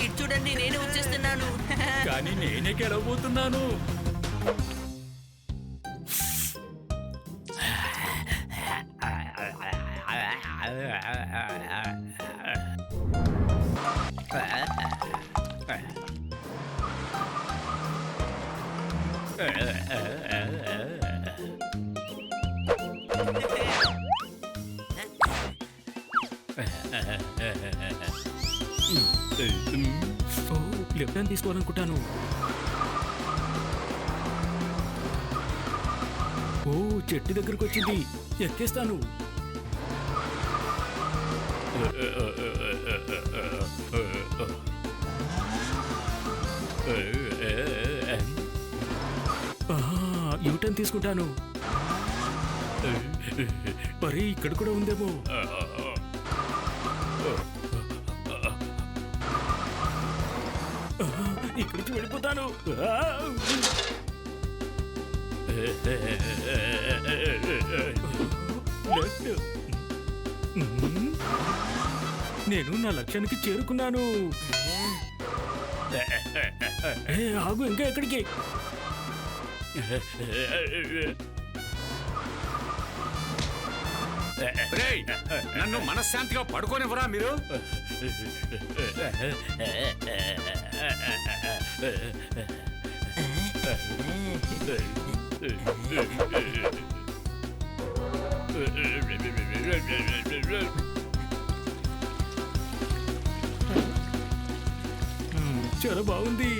ఇటు చూడండి, నేను వచ్చేస్తున్నాను. కానీ నేనే గెలవబోతున్నాను. Left hand తీసుకోవాలనుకుంటాను. ఓ, చెట్టు దగ్గరకు వచ్చింది, ఎక్కేస్తాను. యూటర్న్ తీసుకుంటాను. మరి ఇక్కడ కూడా ఉందేమో. ఇక్కడి నుంచి వెళ్ళిపోతాను. నేను నా లక్ష్యానికి చేరుకున్నాను. ఆగు, ఇంకా ఎక్కడికి? నన్ను మనశ్శాంతిగా పడుకోనివ్వరా మీరు? చాలా బాగుంది.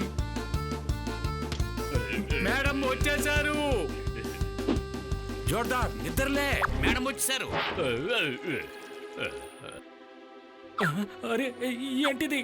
మేడం వచ్చేసారు. జోర్దార్, నిద్రలే, మేడం వచ్చేసారు. అరే, ఏంటిది?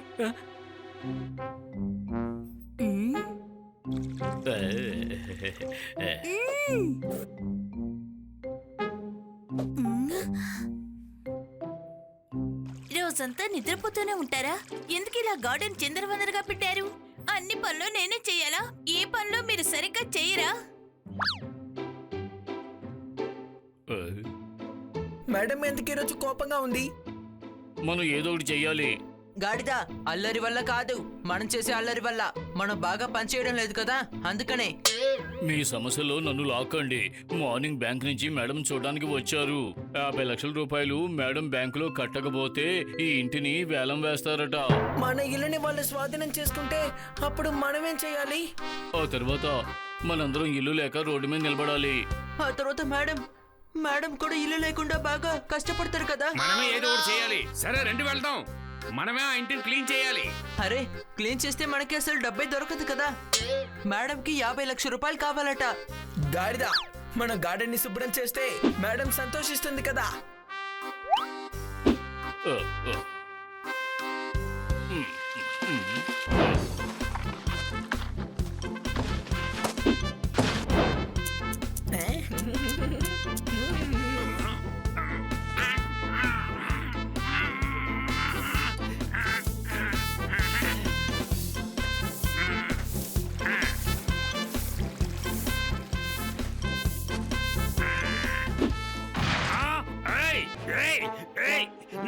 రోజంతా నిద్రపోతూనే ఉంటారా? ఎందుకు ఇలా గార్డెన్ చిందరవందరగా పెట్టారు? అన్ని పనులు నేనే చెయ్యాలా? ఏ పనులు మీరు సరిగ్గా చెయ్యరా? మేడం ఎందుకు ఈరోజు కోపంగా ఉంది? మనం ఏదో ఒకటి చెయ్యాలి. గాడిద, అల్లరి వల్ల కాదు, మనం చేసే అల్లరి వల్ల. మనం బాగా పనిచేయడం లేదు కదా, అందుకనే. మీ సమస్యలో నన్ను లాక్కండి. మార్నింగ్ బ్యాంక్ నుంచి మేడం చూడడానికి వచ్చారు. 50 లక్షల రూపాయలు మేడం బ్యాంకులో కట్టకపోతే ఈ ఇంటిని వేలం వేస్తారట. మన ఇల్లుని వాళ్ళు స్వాధీనం చేసుకుంటే అప్పుడు మనమేం చేయాలి? ఆ తర్వాత మనందరం ఇల్లు లేక రోడ్డు మీద నిలబడాలి. ఆ తర్వాత మేడం కూడా ఇల్లు లేకుండా బాగా కష్టపడతారు కదా. మనమే ఏదో ఒకటి చేయాలి. సరే, రండి వెళ్దాం. మనమే ఆ ఇంటిని క్లీన్ చేయాలి. అరే, క్లీన్ చేస్తే మనకి అసలు డబ్బే దొరకదు కదా. మేడంకి 50 లక్షల రూపాయలు కావాలట. గాడిద, మన గార్డెన్ ని శుభ్రం చేస్తే మేడం సంతోషిస్తుంది కదా.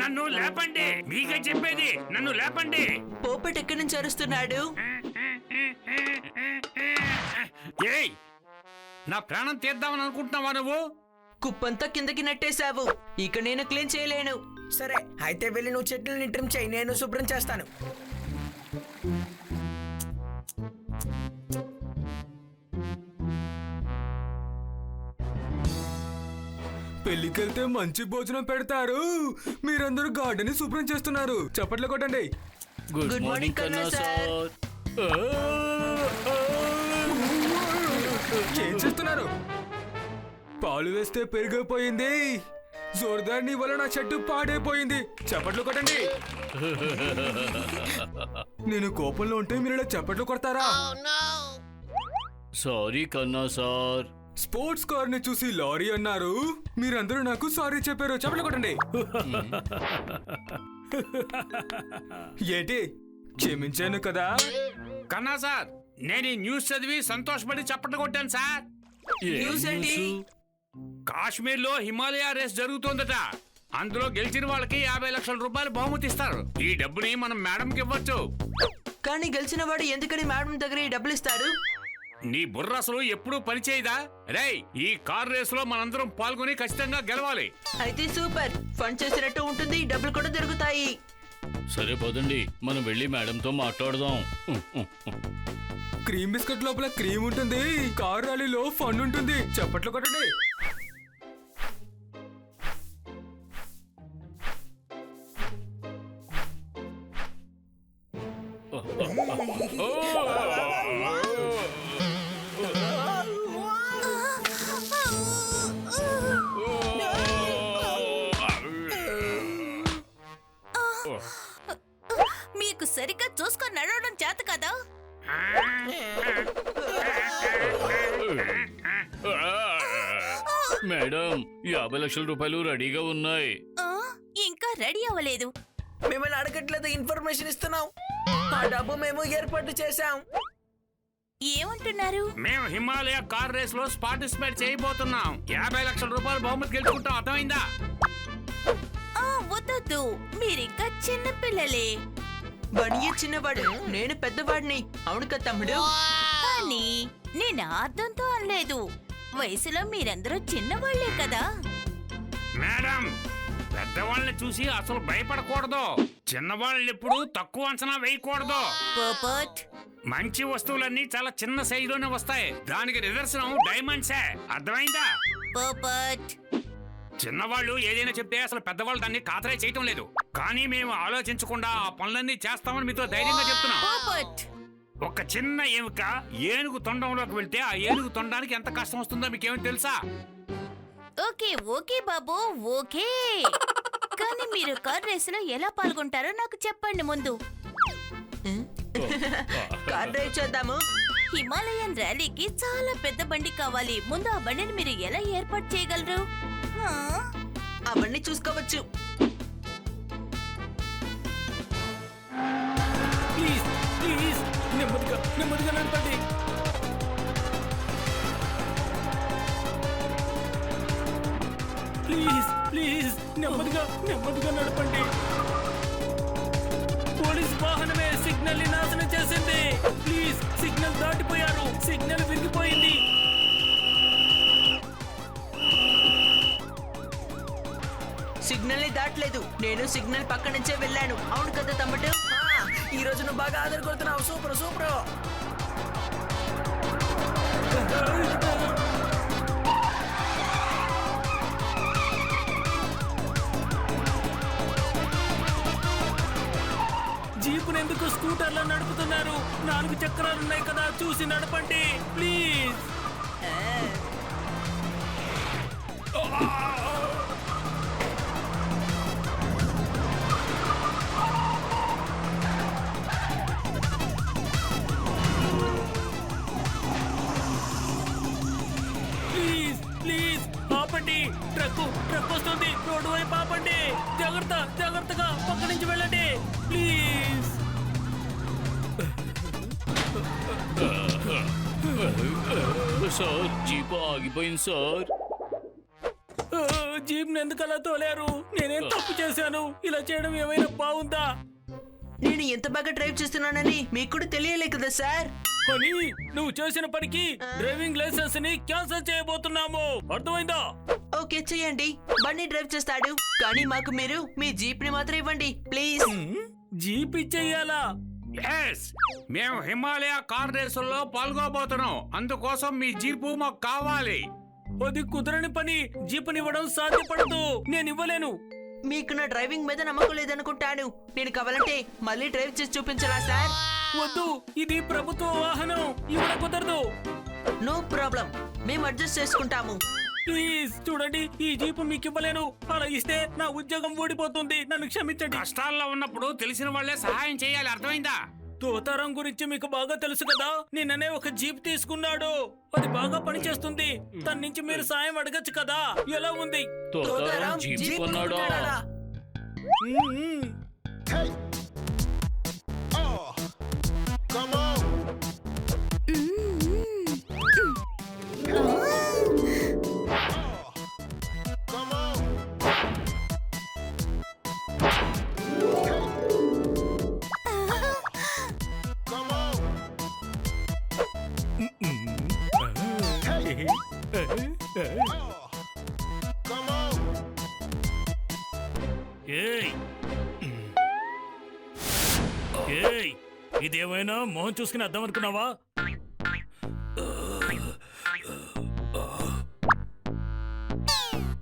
నన్ను లేపండి, మీకే చెప్పేది, నన్ను లేపండి. పోపెట్ ఎక్కడి నుంచి అరుస్తున్నాడు? ఏయ్, నా ప్రాణం తీద్దామని అనుకుంటున్నావా నువ్వు? కుప్పంతా కిందకి నెట్టేశావు. ఇక నేను క్లీన్ చేయలేను. సరే, అయితే వెళ్ళి నువ్వు చెట్లని ట్రిమ్ చేయి, నేను శుభ్రం చేస్తాను. పెళ్లికెళ్తే మంచి భోజనం పెడతారు. మీరందరూ గార్డెన్ శుభ్రం చేస్తున్నారు. చప్పట్లు కొట్టండి. గుడ్ మార్నింగ్ కన్నా సార్. ఏం చేస్తున్నారు? పాలు వేస్తే పెరిగిపోయింది. జోర్దార్ నీ వల్ల నా చెట్టు పాడైపోయింది. చప్పట్లు కొట్టండి. నేను కోపంలో ఉంటే మీరు ఇలా చప్పట్లు కొడతారా? సారీ కన్నా సార్. స్పోర్ట్స్ కార్ ని చూసి లారీ అన్నారు. మీరందరూ నాకు సారీ చెప్పారు. చప్పట్లు కొట్టండి. ఏంటి, క్షమించాను కదా? కన్నా సార్, నేను ఈ న్యూస్ చదివి సంతోషపడి చప్పట్లు కొట్టాను సార్. న్యూస్ ఏంటి? కాశ్మీర్ లో హిమాలయ రేస్ జరుగుతోందట. అందులో గెలిచిన వాళ్ళకి 50 లక్షల రూపాయలు బహుమతి ఇస్తారు. ఈ డబ్బుని మనం మేడంకి ఇవ్వచ్చు. కానీ గెలిచిన వాడు ఎందుకని మేడం దగ్గర ఈ డబ్బులు ఇస్తాడు? నీ బుర్ర అసలు ఎప్పుడూ పనిచేయదా? రేయ్, ఈ కార్ రేస్ లో మనందరం పాల్గొని ఖచ్చితంగా గెలవాలి. అయితే సూపర్, ఫండ్ చేసినట్టు ఉంటుంది, డబ్బులు కూడా దొరుకుతాయి. సరే పదండి, మనం వెళ్ళి మేడంతో మాట్లాడదాం. క్రీమ్ బిస్కెట్ లోపల క్రీమ్ ఉంటుంది, కార్ ర్యాలీలో ఫన్ ఉంటుంది. చప్పట్లు కొట్టండి. మీకు సరిగ్గా చూసుకొని నడవడం చేత కదా? మేడం, 50 లక్షల రూపాయలు రెడీగా ఉన్నాయి. ఆ, ఇంకా రెడీ అవ్వలేదు. మిమ్మల్ని అడగట్లేదు, ఇన్ఫర్మేషన్ ఇస్తున్నాం. ఆ డబ్బు మేము ఏర్పాటు చేశాం. ఏమంటున్నారు? మేము హిమాలయ కార్ రేస్ లో పార్టిసిపేట్ చేయబోతున్నాం. 50 లక్షల రూపాయలు బహుమతి గెలుచుకుంటాం. అర్థమైందా? వద్దొద్దు, మీరింకా చిన్న పిల్లలే. బనియే చిన్నవాడు, నేను పెద్దవాడిని. అవును కదా తమ్ముడు? కానీ నేను అర్థంతో అనలేదు. వయసులో మీరందరూ చిన్నవాళ్లే కదా. మేడం, పెద్దవాళ్ళని చూసి అసలు భయపడకూడదు. చిన్నవాళ్ళని ఎప్పుడు తక్కువ అంచనా వేయకూడదు. పోపట్, మంచి వస్తువులన్నీ చాలా చిన్న సైజులోనే వస్తాయి. దానికి నిదర్శనం డైమండ్సే. అర్థమైందా? పోపట్. చిన్నవాళ్ళు ఏదైనా చెప్తే అసలు పెద్దవాళ్ళు దాన్ని ఖాతరే చేయటం లేదు. కానీ మేము ఆలోచించకుండా ఆ పనులన్నీ చేస్తామని మీతో ధైర్యంగా చెప్తున్నాం. పోపట్. ఒక చిన్న ఎముక ఏనుగు తొండంలోకి వెళ్తే ఆ ఏనుగు తొండానికి ఎంత కష్టం వస్తుందో మీకేమో తెలుసా? ఓకే ఓకే బాబు, ఓకే. కానీ మీరు కార్ రేసులో ఎలా పాల్గొంటారో నాకు చెప్పండి ముందు. కార్ డ్రైవ్ చేద్దాము. హిమాలయన్ ర్యాలీకి చాలా పెద్ద బండి కావాలి. ముందు ఆ బండిని మీరు ఎలా ఏర్పాటు చేయగలరు? ఆ? అవన్నీ చూసుకోవచ్చు. ప్లీజ్ ప్లీజ్, నెమ్మదిగా నెమ్మదిగా నడపండి. ప్లీజ్ ప్లీజ్, నెమ్మదిగా నెమ్మదిగా నడపండి. పోలీస్ వాహనమే సిగ్నల్ ని నాశనం చేసింది. ప్లీజ్, సిగ్నల్ దాటిపోయారు. సిగ్నల్ విరిగిపోయింది. సిగ్నల్ ని దాటలేదు, నేను సిగ్నల్ పక్క నుంచే వెళ్ళాను. అవును కదా తమ్ముడు? ఈ రోజు నువ్వు బాగా ఆదరగొడుతున్నావు. Super super. జీపును ఎందుకు స్కూటర్లో నడుపుతున్నారు? 4 చక్రాలు ఉన్నాయి కదా, చూసి నడపండి ప్లీజ్. ప్లీజ్ ప్లీజ్ ఆపండి. ట్రక్ వస్తుంది. రోడ్డు వైపు ఆపండి. జాగ్రత్తగా పక్క నుంచి వెళ్ళండి ప్లీజ్. సార్, జీప్ ఆగిపోయింది సార్. జీప్ ఎందుకు అలా తోలారు? నేనేం తప్పు చేశాను? ఇలా చేయడం ఏమైనా బాగుందా? నేను ఎంత బాగా డ్రైవ్ చేస్తున్నానని మీకు కూడా తెలియలే కదా సార్? అని నువ్వు చేసిన పనికి డ్రైవింగ్ లైసెన్స్ ని క్యాన్సిల్ చేయబోతున్నాము. అర్థమైందా? ఓకే, చేయండి. బండి డ్రైవ్ చేస్తాడు, కానీ మాకు మీరు మీ జీప్ ని మాత్రం ఇవ్వండి ప్లీజ్. జీప్ ఇచ్చేయాలా? ఎస్, మేము హిమాలయ కార్ రేసుల్లో పాల్గొబోతున్నాం. అందుకోసం మీ జీపు మాకు కావాలి. అది కుదరని పని. జీపునివ్వడం సాధ్యపడదు. నేను ఇవ్వలేను. మీకు నా డ్రైవింగ్ మీద నమ్మకం లేదనుకుంటాను. నేను కావాలంటే మళ్ళీ డ్రైవ్ చేసి చూపించలా సార్? వద్దు, ఇది ప్రభుత్వ వాహనం. ఇవ్వడం కుదరదు. నో ప్రాబ్లం, మేము అడ్జస్ట్ చేసుకుంటాము. ప్లీజ్ చూడండి, ఈ జీపు మీకు ఇవ్వలేను. అలా ఇస్తే నా ఉద్యోగం ఊడిపోతుంది. నన్ను క్షమించండి. కష్టాల్లో ఉన్నప్పుడు తెలిసిన వాళ్ళే సహాయం చేయాలి. అర్థమైందా? తోతారం గురించి మీకు బాగా తెలుసు కదా. నిన్ననే ఒక జీప్ తీసుకున్నాడు. అది బాగా పనిచేస్తుంది. దాని నుంచి మీరు సాయం అడగచ్చు కదా. ఎలా ఉంది? తోతారం జీప్ కొన్నాడా? మ్మ్. ఏయ్ ఇదేమైనా మొహం చూసుకుని అర్థం అనుకున్నావా?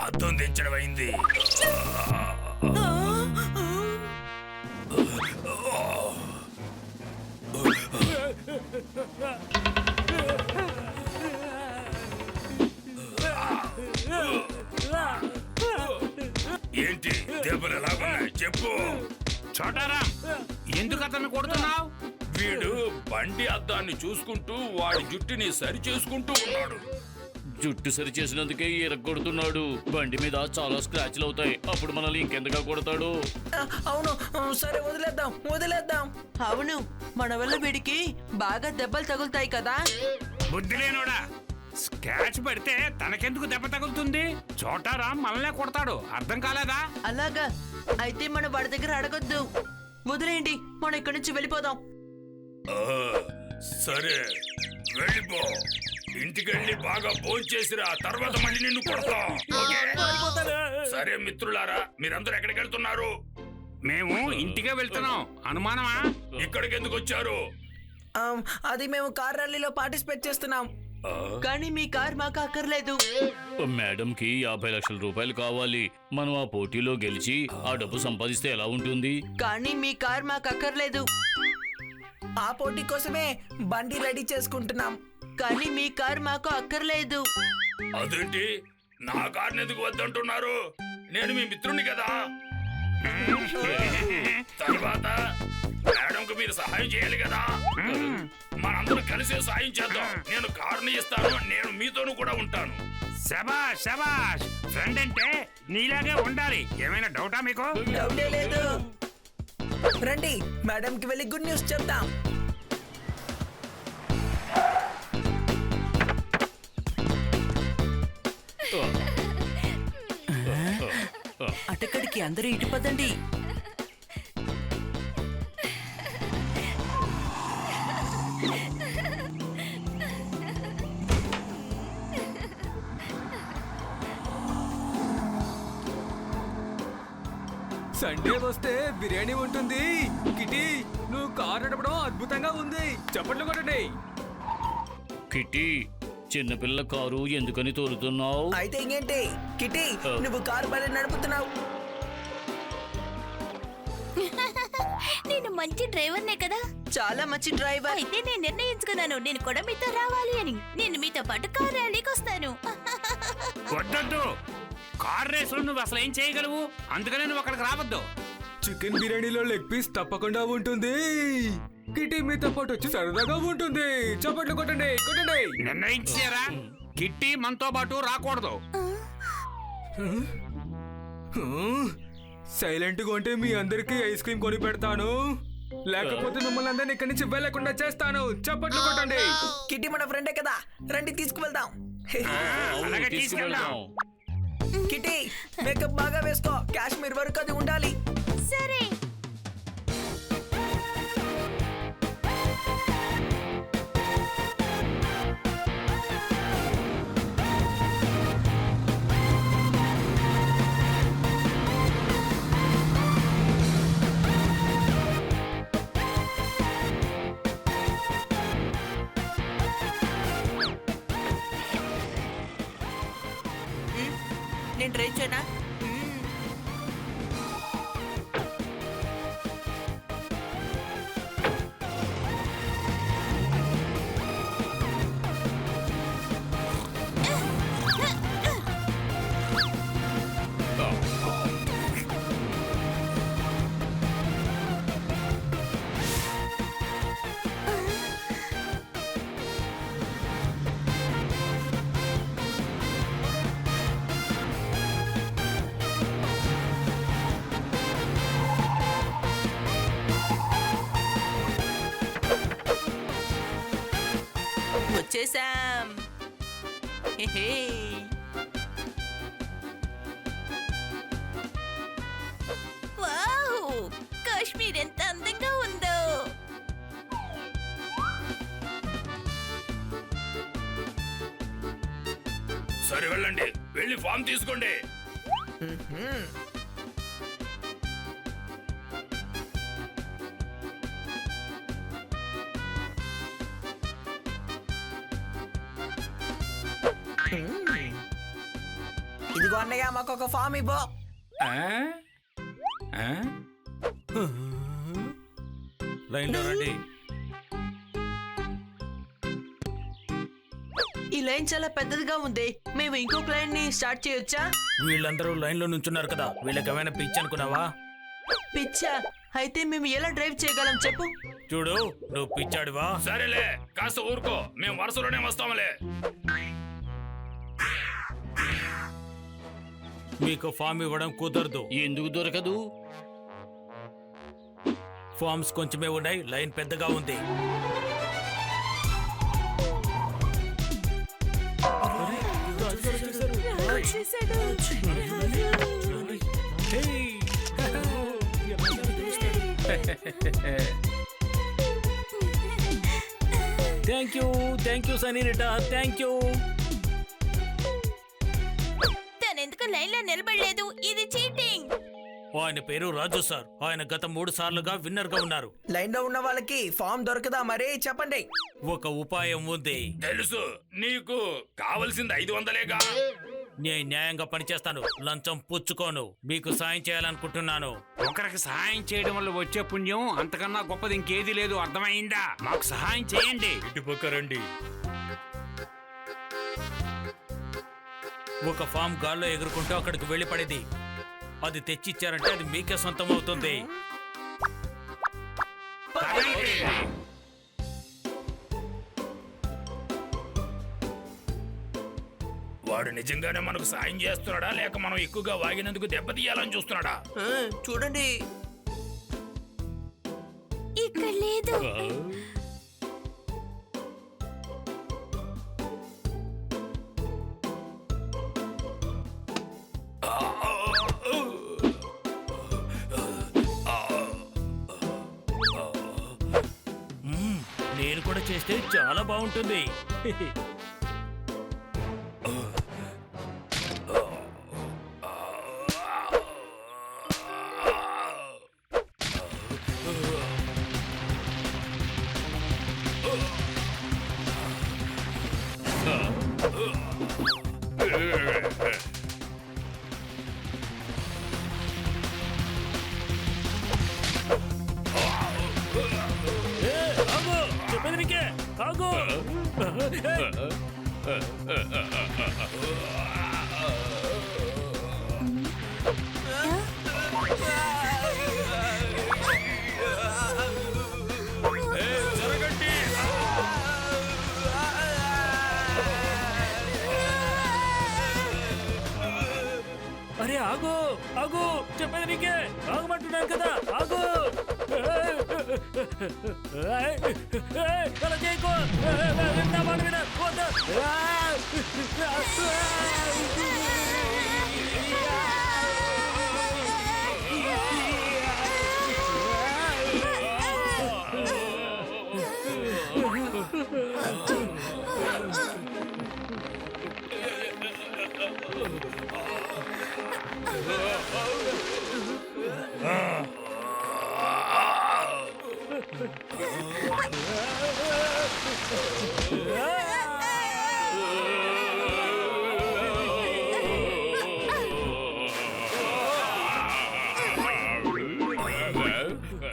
అద్దం దించడం అయింది. ఏంటి దెబ్బలు ఎలాగున్నాయి చెప్పు. చోటారా, ఎందుకు అతన్ని కొడుతున్నావు? వీడు బండి అద్దాన్ని చూసుకుంటూ వాడి జుట్టుని సరి చేసుకుంటూ ఉన్నాడు. జుట్టు సరి చేసినందుకే ఎరగొడుతున్నాడు. బండి మీద చాలా స్క్రాచ్లు అవుతాయి. అప్పుడు మనల్ని ఇంకెంతగా కొడతాడు? అవును, సరే వదిలేద్దాం. అవును, మన వల్ల వీడికి బాగా దెబ్బలు తగులుతాయి కదా. బుద్ధి లేనోడా, స్క్రాచ్ పడితే తనకెందుకు దెబ్బ తగులుతుంది? చోటారా మనల్నే కొడతాడు, అర్థం కాలేదా? అలాగా అయితే మనం వాడి దగ్గర అడగొద్దు. వదిలేయండి, మనం ఇక్కడి నుంచి వెళ్ళిపోదాం. ఆ, సరే వెళ్ళిపో. ఇంటికెళ్ళి బాగా భోంచేసిరా, తర్వాత మళ్ళీ నిన్ను కొడతాం. ఓకే? సరే మిత్రులారా, మీరందరూ ఎక్కడికి వెళ్తున్నారు? మేము ఇంటికే వెళ్తున్నాం. అనుమానమా? ఇక్కడికి ఎందుకు వచ్చారు? అది మేము కార్ ర్యాలీలో పార్టిసిపేట్ చేస్తున్నాం. కానీ మీ కార్ మాకు అక్కర్లేదు. మేడంకి 50 లక్షల రూపాయలు కావాలి. మనం ఆ పోటీలో గెలిచి ఆ డబ్బు సంపాదిస్తే ఎలా ఉంటుంది? కానీ మీ కార్ మాకు అక్కర్లేదు. ఆ పోటీ కోసమే బండి రెడీ చేసుకుంటున్నాం. కానీ మీ కార్ మాకు అక్కర్లేదు. అదేంటి, నా కార్ని ఎందుకు వద్దంటున్నారు? నేను మీ మిత్రుని కదా. తర్వాత మేడంకు మీరు సహాయం చేయాలి కదా. మనందరం కలిసి సాయం చేద్దాం. నేను కారుని ఇస్తాను, నేను మీతోనూ కూడా ఉంటాను. శబాష్ శబాష్, ఫ్రెండ్ అంటే నీలాగే ఉండాలి. ఏమైనా డౌటా మీకు? డౌటే లేదు. రండి, మేడంకి వెళ్ళి గుడ్ న్యూస్ చెప్తాం. అటక్కడికి అందరూ ఇటు పదండి. సండే వస్తే బిర్యానీ ఉంటుంది. కిటి, నువ్వు కారు నడపడం అద్భుతంగా ఉంది. చప్పట్లు కొట్టండి. కిట్టి, చిన్నపిల్ల కారు ఎందుకని తోలుతున్నావు? అయితే ఇంకేంటి కిటి, నువ్వు కారు బలి నడుపుతున్నావు. నేను మంచి డ్రైవర్నే కదా. చాలా మంచి డ్రైవర్. అయితే నేను నిర్ణయించుకున్నాను, నేను కూడా మీతో రావాలి అని. నేను మీతో పాటు కార్ ర్యాలీకి వస్తాను. వద్దొద్దు, కార్ రేసులు నువ్వు అసలు ఏం చేయగలవు? అందుకనే నువ్వు అక్కడికి రావద్దు. చికెన్ బిర్యానీలో లెగ్ పీస్ తప్పకుండా ఉంటుంది. కిటి మీతో పాటు వచ్చి సరదాగా ఉంటుంది. చప్పట్లు కొట్టండి కొట్టండి. నిర్ణయించారా? కిట్టి మనతో పాటు రాకూడదు. సైలెంట్ గా ఉంటే మీ అందరికి ఐస్ క్రీమ్ కొని పెడతాను, లేకపోతే మిమ్మల్ని అందరినీ ఇక్కడి నుంచి వెళ్ళకుండా చేస్తాను. చప్పట్లు కొట్టండి. కిటి మన ఫ్రెండే కదా, రండి తీసుకువెళ్దాం. అవును, అలాగే తీసుకెళ్దాం. కిటి, మేకప్ బాగా వేసుకో, కాశ్మీర్ వరకు అది ఉండాలి. సరే. నేను ట్రై చేయనా? వచ్చేసాం. హే. వావ్, కాశ్మీర్ ఎంత అందంగా ఉందో. సరే వెళ్ళండి, వెళ్ళి ఫామ్ తీసుకోండి. ఇదిగో అన్నయ్య మాకు ఒక ఫామ్ ఇవ్వు. ఆ? ఆ? లైన్లో రండి. ఈ లైన్ చాలా పెద్దదిగా ఉంది. మేము ఇంకొక లైన్ ని స్టార్ట్ చేయొచ్చా? వీళ్ళందరూ లైన్లో నుంచున్నారు కదా, వీళ్ళకి ఏమైనా పిచ్చి అనుకున్నావా? పిచ్చా? అయితే మేము ఎలా డ్రైవ్ చేయగలం చెప్పు. చూడు, నువ్వు పిచ్చాడివా? సరేలే కాస్త ఊరుకో, మేము వరుసలోనే వస్తాంలే. మీకు ఫామ్ ఇవ్వడం కుదరదు. ఎందుకు దొరకదు? ఫామ్స్ కొంచెమే ఉన్నాయి, లైన్ పెద్దగా ఉంది. Thank you senorita, thank you. తనెందుకు లైన్లో నిలబడలేదు? ఇది చీటింగ్. ఆయన పేరు రాజు సార్. ఆయన గత 3 సార్లుగా విన్నర్ గా ఉన్నారు. లైన్ లో ఉన్న వాళ్ళకి ఫామ్ దొరకదా మరి? చెప్పండి. ఒక ఉపాయం ఉంది. తెలుసు, నీకు కావలసింది 500లేగా. నేను న్యాయంగా పనిచేస్తాను, లంచం పుచ్చుకోను. మీకు సాయం చేయాలనుకుంటున్నాను. ఒకరికి సహాయం చేయడం వల్ల వచ్చే పుణ్యం అంతకన్నా గొప్పది ఇంకేది లేదు. అర్థమైందా? మాకు సహాయం చేయండి. ఇటుపక్క రండి. ఒక ఫామ్ గాల్లో ఎగురుకుంటూ అక్కడికి వెళ్లి పడేది. అది తెచ్చిచ్చారంటే అది మీకే సొంతం అవుతుంది. వాడు నిజంగానే మనకు సాయం చేస్తున్నాడా లేక మనం ఎక్కువగా వాగినందుకు దెబ్బతీయాలని చూస్తున్నాడా? చూడండి, ఇక్కడ లేదు. నేను కూడా చేస్తే చాలా బాగుంటుంది. ఆగు. అరే ఆగు ఆగు, చెప్పేది నీకే. ఆగమంటున్నాను కదా, ఆగు. అలా చేయకు. నా మాట విన.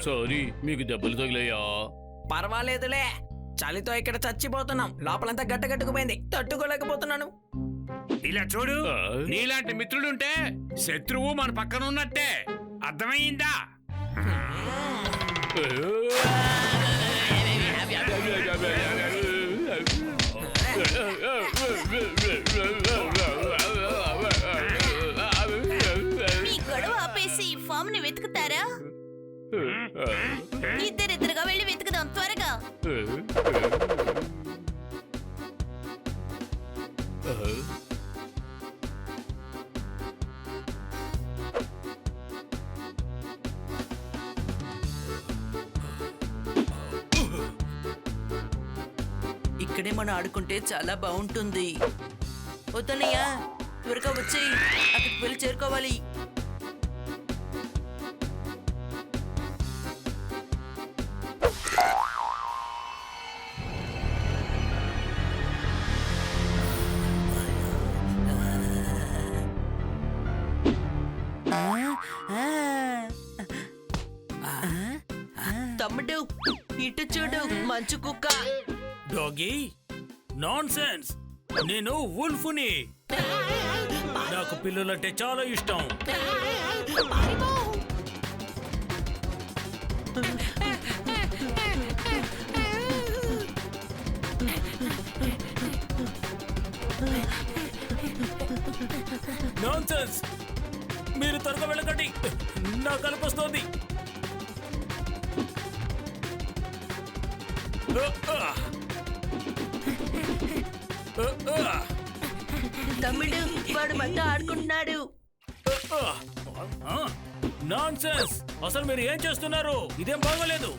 సారీ, మీకు దెబ్బలు తగిలాయా? పర్వాలేదులే, చలితో ఇక్కడ చచ్చిపోతున్నాం. లోపలంతా గట్టగట్టుకుపోయింది, తట్టుకోలేకపోతున్నాను. ఇలా చూడు, నీలాంటి మిత్రుడుంటే శత్రువు మన పక్కన ఉన్నట్టే. అర్థమైందా? మీ గొడవ ఆపేసి ఫామ్ ని వెతుకుతారా? ఇద్దరిద్దరుగా వెళ్ళి వెతుకుదాం త్వరగా. ఇక్కడే మనం ఆడుకుంటే చాలా బాగుంటుంది. వద్దన్నయ్యా, త్వరగా వచ్చి అక్కడికి వెళ్ళి చేరుకోవాలి. తమ్ముడు ఇటు చూడు మంచు కుక్క. Doggy non sense. నేను వుల్ఫ్ని. నాకు పిల్లలంటే చాలా ఇష్టం. Non sense. మీరు త్వరగా వెళ్ళకండి, నా కలుపు వస్తోంది. తమ్ముడు వాడు మనతో ఆడుకుంటున్నాడు. Nonsense. అసలు మీరు ఏం చేస్తున్నారు? ఇదేం బాగోలేదు.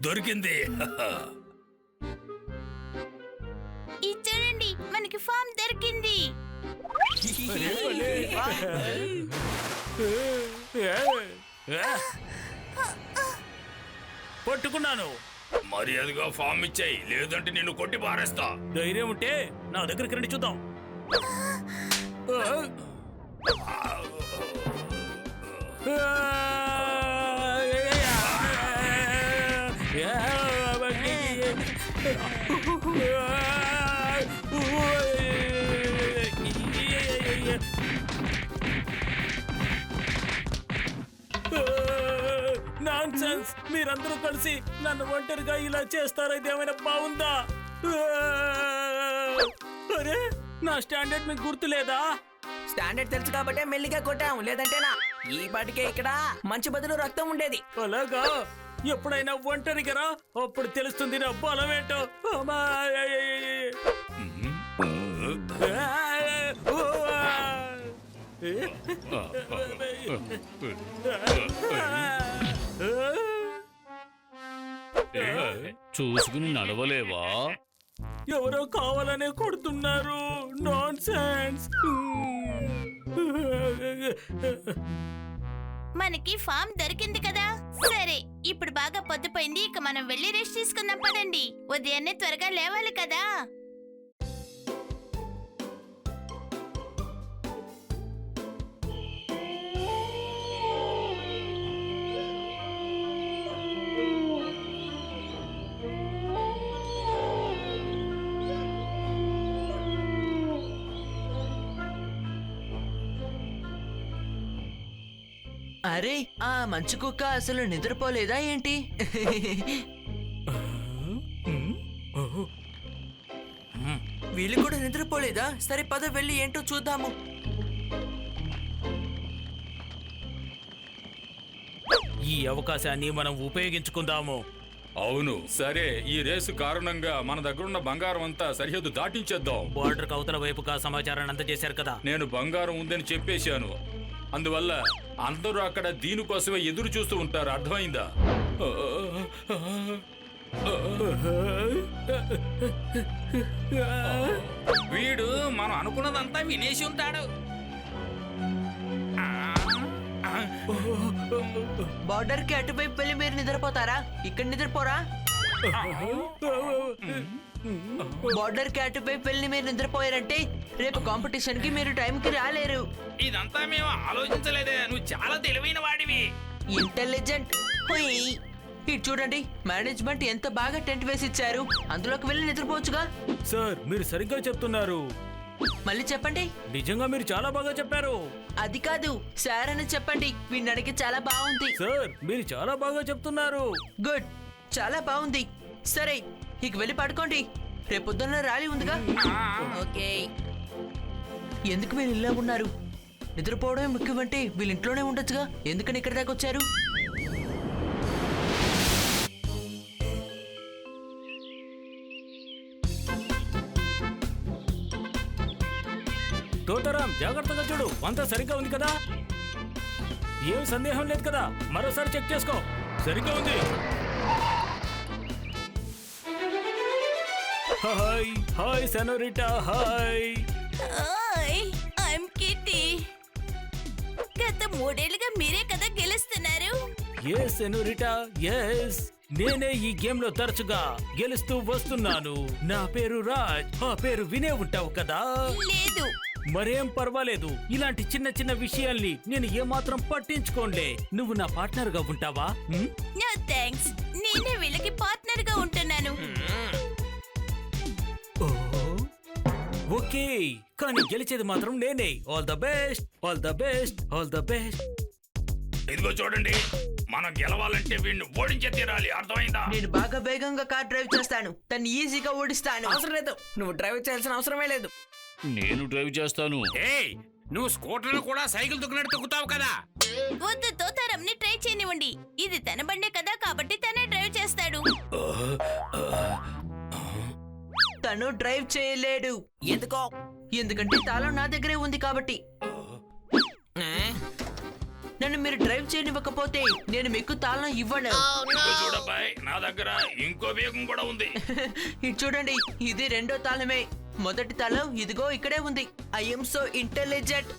దొరికింది. ఇచ్చాడండి, మనకి ఫామ్ దొరికింది. పట్టుకున్నాను. మర్యాదగా ఫామ్ ఇచ్చాయి, లేదంటే నిన్ను కొట్టి పారేస్తా. ధైర్యం ఉంటే నా దగ్గరికి రండి చూద్దాం. Non sense. మీరందరూ కలిసి నన్ను ఒంటరిగా ఇలా చేస్తారా? ఇదేమైనా బాగుందా? అరే, నా స్టాండర్డ్ మీకు గుర్తులేదా? స్టాండర్డ్ తెలుసు కాబట్టే మెల్లిగా కొట్టాం, లేదంటేనా ఈ పాటికే ఇక్కడ మంచి బదులు రక్తం ఉండేది. అలాగా? ఎప్పుడైనా ఒంటరిగా రా, అప్పుడు తెలుస్తుంది నా బలం ఏంటో. అమ్మా! చూసుకుని నడవలేవా? ఎవరో కావాలనే కొడుతున్నారు. Non sense. మనకి ఫామ్ దొరికింది కదా. సరే, ఇప్పుడు బాగా పొద్దుపోయింది, ఇక మనం వెళ్ళి రెస్ట్ తీసుకుందాం పదండి. ఉదయాన్నే త్వరగా లేవాలి కదా. అరే, ఆ మంచు కుక్క అసలు నిద్రపోలేదా ఏంటి? వీళ్ళు కూడా నిద్రపోలేదా? సరే పద వెళ్ళి ఏంటో చూద్దాము. ఈ అవకాశాన్ని మనం ఉపయోగించుకుందాము. అవును, సరే. ఈ రేసు కారణంగా మన దగ్గరున్న బంగారం అంతా సరిహద్దు దాటించేద్దాం. బార్డర్ అవతల వైపుగా సమాచారాన్ని అందజేశారు కదా. నేను బంగారం ఉందని చెప్పేశాను. అందువల్ల అందరూ అక్కడ దీనికోసమే ఎదురు చూస్తూ ఉంటారు. అర్థమైందా? వీడు మనం అనుకున్నదంతా వినేసి ఉంటాడు. బార్డర్ కి అటువైపు వెళ్ళి మీరు నిద్రపోతారా? ఇక్కడ నిద్రపోరా? బార్డర్ కి అటువైపు వెళ్ళి మీరు నిద్రపోయారంటే రేపు కాంపిటీషన్ కి మీరు టైం కి రాలేరు. ఇదంతా మేము ఆలోచించలేదే. నువ్వు చాలా తెలివైన వాడివి. ఇంటెలిజెంట్. ఇటు చూడండి, మేనేజ్మెంట్ ఎంత బాగా టెంట్ వేసి ఇచ్చారు. అందులోకి వెళ్ళి నిద్రపోవచ్చుగా. సార్, మీరు సరిగ్గా చెప్తున్నారు. మళ్ళీ చెప్పండి. నిజంగా మీరు చాలా బాగా చెప్పారు. అది కాదు, సార్ అని చెప్పండి. వినడానికి చాలా బాగుంది. సార్, మీరు చాలా బాగా చెప్తున్నారు. గుడ్, చాలా బాగుంది. సరే, ఇక వెళ్ళి పడుకోండి. రేపొద్దున్న ర్యాలీ ఉందిగా. ఓకే. ఎందుకు వీళ్ళు ఇలా ఉన్నారు? నిద్రపోవడమే ముఖ్యమంటే వీళ్ళు ఇంట్లోనే ఉండొచ్చుగా. ఎందుకని ఇక్కడ దాకా వచ్చారు? తోటరాం, జాగ్రత్తగా చూడు. అంతా సరిగ్గా ఉంది కదా? ఏం సందేహం లేదు కదా? మరోసారి చెక్ చేసుకో. సరిగ్గా ఉంది. Hi hi senorita, hi. మూడేళ్లుగా మీరే కదా గెలుస్తున్నారు. ఎస్ సెనోరిటా ఎస్, నేనే ఈ గేమ్ లో తరచుగా గెలుస్తూ వస్తున్నాను. నా పేరు రాజ్. ఆ పేరు వినే ఉంటావు కదా? లేదు. మరేం పర్వాలేదు, ఇలాంటి చిన్న చిన్న విషయాల్ని నేను ఏమాత్రం పట్టించుకోండి. నువ్వు నా పార్ట్నర్ గా ఉంటావా? నో థ్యాంక్స్, నేనే వీళ్ళకి పార్ట్నర్ గా ఉంటున్నాను. ఓకే, కానీ గెలిచేది మాత్రం నేనే. All the best, all the best, all the best. ఇదిగో చూడండి, మనం గెలవాలంటే వీడిని ఓడించే తీరాలి, అర్థమైందా? నేను బాగా వేగంగా కార్ డ్రైవ్ చేస్తాను, తను ఈజీగా ఓడిస్తాను. అవసరం లేదు, నువ్వు డ్రైవ్ చేయాల్సిన అవసరమే లేదు. నేను డ్రైవ్ చేస్తాను. ఏయ్, నువ్వు స్కూటర్లు కూడా సైకిల్ తొక్కినట్టు తొక్కుతావు కదా. వద్దు, తోతారంని ట్రై చేయనివ్వండి. ఇది తన బండే కదా, కాబట్టి తనే డ్రైవ్ చేస్తాడు. తను డ్రైవ్ చేయలేడు. ఎందుకో? ఎందుకంటే తాళం నా దగ్గరే ఉంది కాబట్టి. నన్ను మీరు డ్రైవ్ చేయనివ్వకపోతే నేను మీకు తాళం ఇవ్వను. ఇదిగో చూడబ్బాయ్, నా దగ్గర ఇంకో వేగం కూడా ఉంది. ఇది చూడండి, ఇది రెండో తాళమే. మొదటి తాళం ఇదిగో ఇక్కడే ఉంది. I'm so intelligent.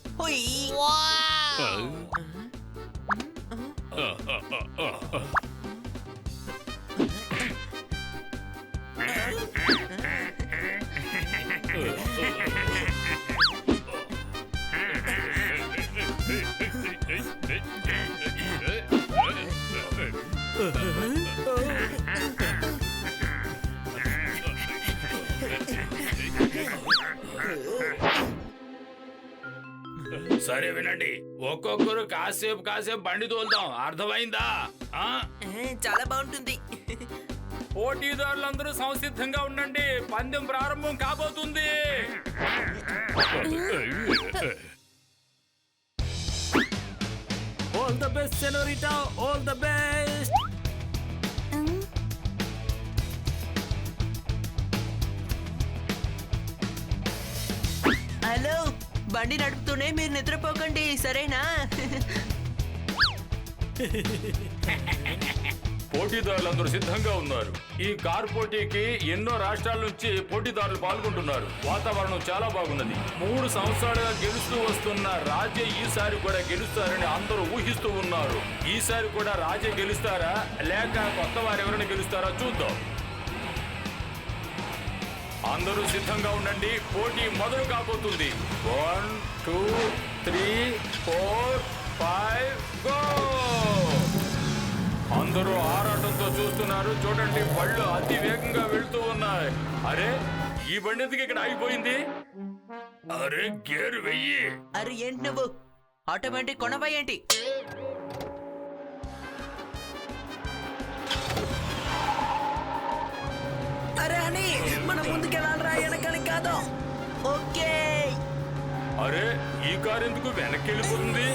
సరే వినండి, ఒక్కొక్కరు కాసేపు బండి తోలుదాం, అర్థమైందా? ఆ? చాలా బాగుంటుంది. పోటీదారులందరూ సంసిద్ధంగా ఉండండి, పందెం ప్రారంభం కాబోతుంది. All the best senorita, all the best. Hello, బండి నడుపుతూనే మీరు నిద్రపోకండి, సరేనా? పోటీదారులందరూ సిద్ధంగా ఉన్నారు. ఈ కార్ పోటీకి ఎన్నో రాష్ట్రాల నుంచి పోటీదారులు పాల్గొంటున్నారు. వాతావరణం చాలా బాగున్నది. 3 సంవత్సరాలుగా గెలుస్తూ వస్తున్న రాజే ఈసారి కూడా గెలుస్తారని అందరూ ఊహిస్తూ ఉన్నారు. ఈసారి కూడా రాజే గెలుస్తారా లేక కొత్త వారు ఎవరైనా గెలుస్తారా చూద్దాం. అందరూ సిద్ధంగా ఉండండి, పోటీ మొదలు కాబోతుంది. 1 2 3 4 5 గో! అందరూ ఆరాటంతో చూస్తున్నారు. చూడండి, బళ్ళు అతి వేగంగా వెళ్తూ ఉన్నాయి. అరే, ఈ బండి ఎందుకు ఇక్కడ ఆగిపోయింది? అరే, గేరు వెయ్యి. అరే ఏంటి నువ్వు ఆటోమేటిక్ కొనవా ఏంటి? అరే అని మనం ముందుకెళ్ళాలరా, వెనకాలి కాదు. ఓకే. అరే, ఈ కారు ఎందుకు వెనక్కి వెళ్ళిపోతుంది?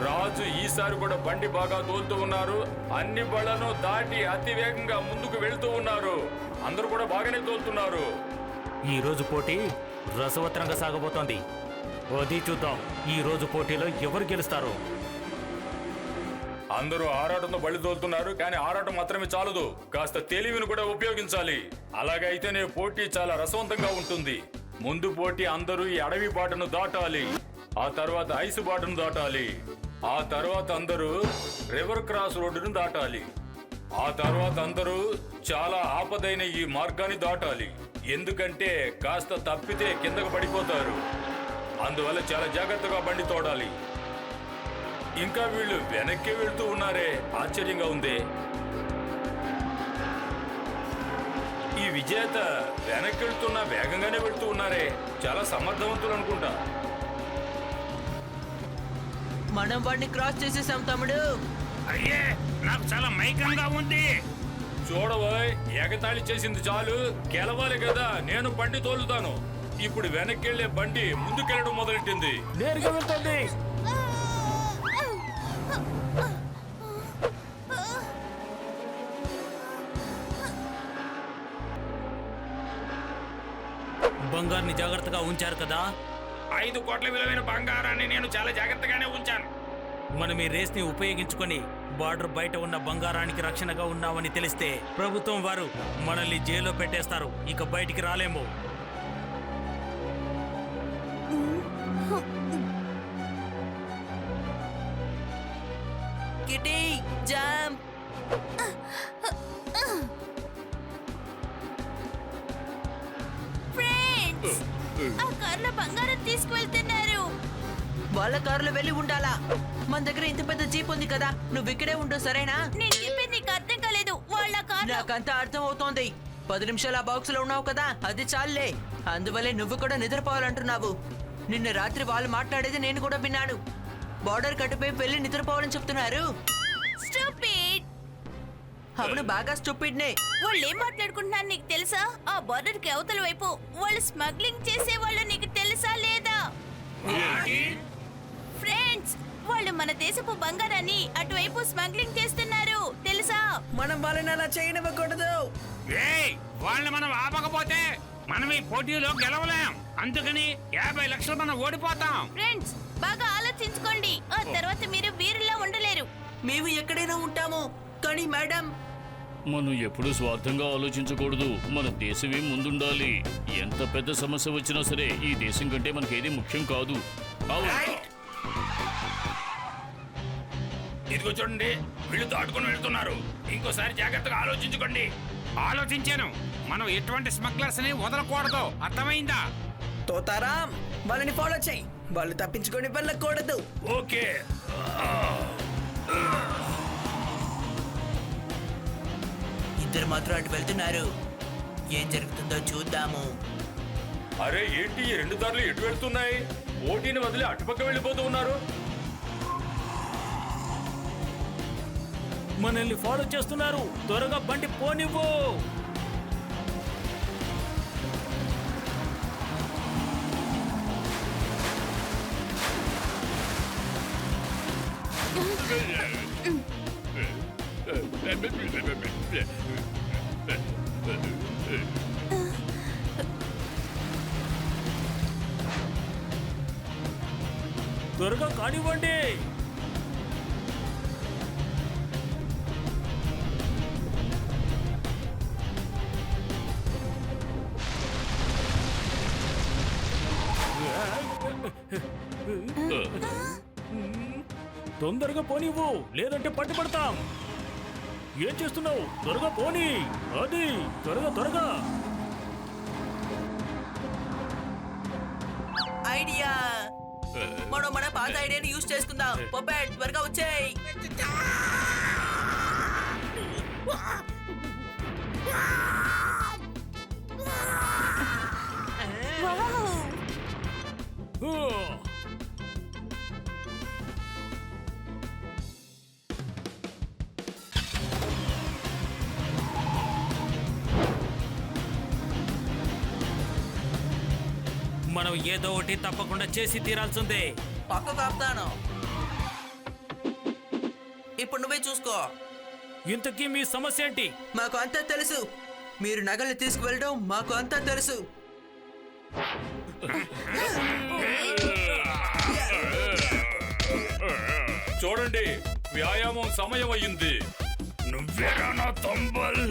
రాజు ఈసారి కూడా బండి బాగా తోలుతూ ఉన్నారు. అన్ని బళ్లను దాటి అతి వేగంగా ముందుకు వెళ్తూ ఉన్నారు. అందరూ కూడా బాగానే తోలుతున్నారు. ఈ రోజు పోటీ రసవత్తరంగా సాగబోతోంది. అది చూద్దాం, ఈ రోజు పోటీలో ఎవరు గెలుస్తారు. అందరూ ఆరాటంతో బళ్ళు తోలుతున్నారు, కానీ ఆరాటం మాత్రమే చాలదు, కాస్త తెలివిని కూడా ఉపయోగించాలి. అలాగైతేనే పోటీ చాలా రసవంతంగా ఉంటుంది. ముందు పోటీ అందరూ ఈ అడవి బాటను దాటాలి, ఆ తర్వాత ఐసు బాటను దాటాలి, ఆ తర్వాత అందరూ రివర్ క్రాస్ రోడ్డును దాటాలి, ఆ తర్వాత అందరూ చాలా ఆపదైన ఈ మార్గాన్ని దాటాలి. ఎందుకంటే కాస్త తప్పితే కిందకు పడిపోతారు. అందువల్ల చాలా జాగ్రత్తగా బండి తోడాలి. ఇంకా వీళ్ళు వెనక్కి వెళ్తూ ఉన్నారే, ఆశ్చర్యంగా ఉంది. ఈ విజేత వెనక్కి వెళ్తున్నా వేగంగానే వెళ్తూ ఉన్నారే, చాలా సమర్థవంతులు అనుకుంటా. మనం వాడిని క్రాస్ చేసేసాం తమ్ముడు. అయ్యే, నాకు చాలా మైకంగా ఉంది. చూడబోయ్, ఎగతాళి చేసింది చాలు, గెలవాలి కదా. నేను బండి తోలుతాను. ఇప్పుడు వెనక్కి వెళ్లే బండి ముందుకెళ్ళడం మొదలెట్టింది. నేరుగా వెళ్తుంది. బంగారుని జాగ్రత్తగా ఉంచారు కదా. 5 కోట్ల విలువైన బంగారాన్ని నేను చాలా జాగ్రత్తగానే ఉంచాను. మనం ఈ రేస్ ని ఉపయోగించుకొని బార్డర్ బయట ఉన్న బంగారానికి రక్షణగా ఉన్నామని తెలిస్తే ప్రభుత్వం వారు మనల్ని జైల్లో పెట్టేస్తారు. ఇక బయటికి రాలేము. Kitty jump. ఫ్రెండ్స్, ఆ కార్లో బంగారం తీసుకువెళ్తున్నారు. వాళ్ళ కారులో వెళ్ళి ఉండాలా? మన దగ్గర ఇంత పెద్ద జీప్ ఉంది కదా, నువ్వు ఇక్కడే ఉండు సరేనా? నేను చెప్పింది నీకు అర్థం కాలేదు. వాళ్ళ కార్లో నాకంతా అర్థం అవుతోంది. 10 నిమిషాలు ఆ బాక్స్ లో ఉన్నావు కదా, అది చాలులే. అందువల్లే నువ్వు కూడా నిద్రపోవాలంటున్నావు. నిన్న రాత్రి వాళ్ళు మాట్లాడేది నేను కూడా విన్నాను. బార్డర్ కట్టుపై వెళ్ళి నిద్రపోవాలని చెప్తున్నారు. స్టూపిడ్. అవును, బాగా స్టూపిడ్నే. వాళ్ళు ఏం మాట్లాడుకుంటున్నారు నీకు తెలుసా? ఆ బార్డర్ కి అవతల వైపు వాళ్ళు స్మగ్లింగ్ చేసే వాళ్ళు నీకు తెలుసా లేదా? ఫ్రెండ్స్, వాళ్ళు మన దేశపు బంగారాన్ని అటువైపు స్మగ్లింగ్ చేస్తున్నారు తెలుసా? మనం వాళ్ళని అలా చేయనివ్వకూడదు. ఏయ్, వాళ్ళని మనం ఆపకపోతే మనం ఈ పోటీలో గెలవలేం. అందుకని 50 లక్షలు మనం ఓడిపోతాం. ఫ్రెండ్స్, బాగా ఆలోచించుకోండి. ఆ తర్వాత మీరు వీరుల్లా ఉండలేరు. మేము ఎక్కడైనా ఉంటాము, కానీ మేడం మనం ఎప్పుడూ స్వార్థంగా ఆలోచించకూడదు. మన దేశమే ముందుండాలి. ఎంత పెద్ద సమస్య వచ్చినా సరే ఈ దేశం కంటే మనకేది ముఖ్యం కాదు. అవును. ఇదిగో చూడండి, వీళ్ళు దాటుకుని వెళ్తున్నారు. ఇంకోసారి జాగ్రత్తగా ఆలోచించుకోండి. ఆలోచించాను. మనం ఎటువంటి స్మగ్లర్స్ ని వదలకూడదు. అర్థమైందా? తోతారాం, వాళ్ళని ఫాలో చేయి. వాళ్ళు తప్పించుకొని వెళ్ళకూడదు. ఓకే. ఇద్దరు మాత్రం అటు వెళ్తున్నారు. ఏం జరుగుతుందో చూద్దాము. అరే ఏంటి ఈ 2 దారులు ఎటు వెళ్తున్నాయి? పోటీని వదిలి అటుపక్క వెళ్ళిపోతూ ఉన్నారు. మనల్ని ఫాలో చేస్తున్నారు. త్వరగా బండి పోనివ్వు. త్వరగా కానివ్వండి. తొందరగా పోనివ్వు, లేదంటే పట్టుబడతాం. ఏం చేస్తున్నావు? త్వరగా పోనీ. అది త్వరగా త్వరగా. ఐడియా. మనం మన పాత ఐడియాని యూజ్ చేసుకుందాం. పొపెట్ త్వరగా వచ్చేయ్. మనం ఏదో ఒకటి తప్పకుండా చేసి తీరాల్సిందే. పక్క కాపుతాను. ఇప్పుడు నువ్వే చూసుకో. ఇంతకీ మీ సమస్య ఏంటి? మాకు అంతా తెలుసు. మీరు నగలు తీసుకువెళ్ళడం మాకు అంతా తెలుసు. చూడండి, వ్యాయామం సమయం అయ్యింది. నువ్వేనా నా తంబల్?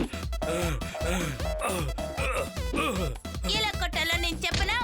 ఎలా కొట్టాలో నేను చెప్పనా?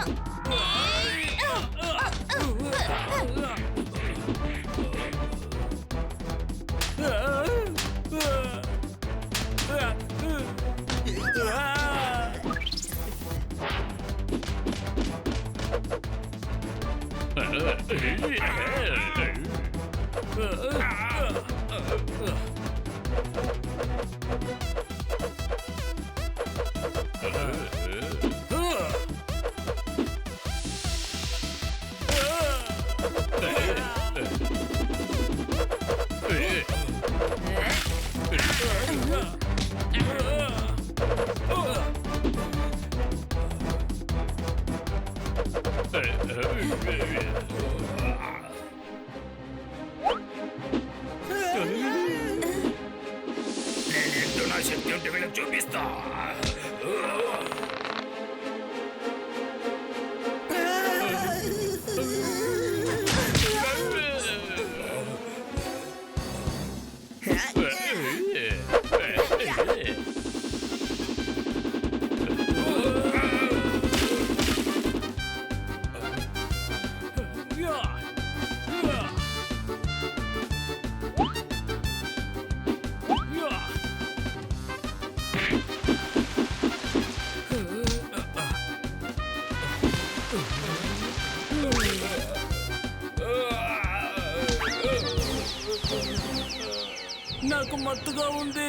నేనేంటో నా శక్తి ఉంటే వీళ్ళకి చూపిస్తా. నాకు మత్తుగా ఉంది.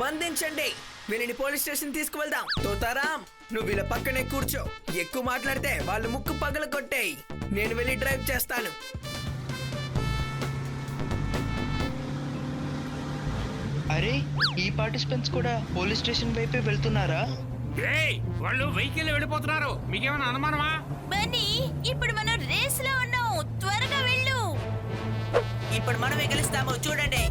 బంధించండి, వీళ్ళని పోలీస్ స్టేషన్ తీసుకువెళ్దాం. తోతారాం, నువ్వు వీళ్ళ పక్కనే కూర్చో. ఎక్కువ మాట్లాడితే వాళ్ళు ముక్కు పగల కొట్టేయి. నేను వెళ్ళి డ్రైవ్ చేస్తాను. అరే, ఈ పార్టిసిపెంట్స్ కూడా పోలీస్ స్టేషన్ వైపే వెళ్తున్నారా? ఏయ్, వాళ్ళు వెహికల్ వెళ్ళిపోతున్నారు. మీకేమైనా అనుమానమా? బన్నీ, ఇప్పుడు మనం రేస్ లో ఉన్నాం. త్వరగా వెళ్ళు. ఇప్పుడు మనమే గెలుస్తాము, చూడండి.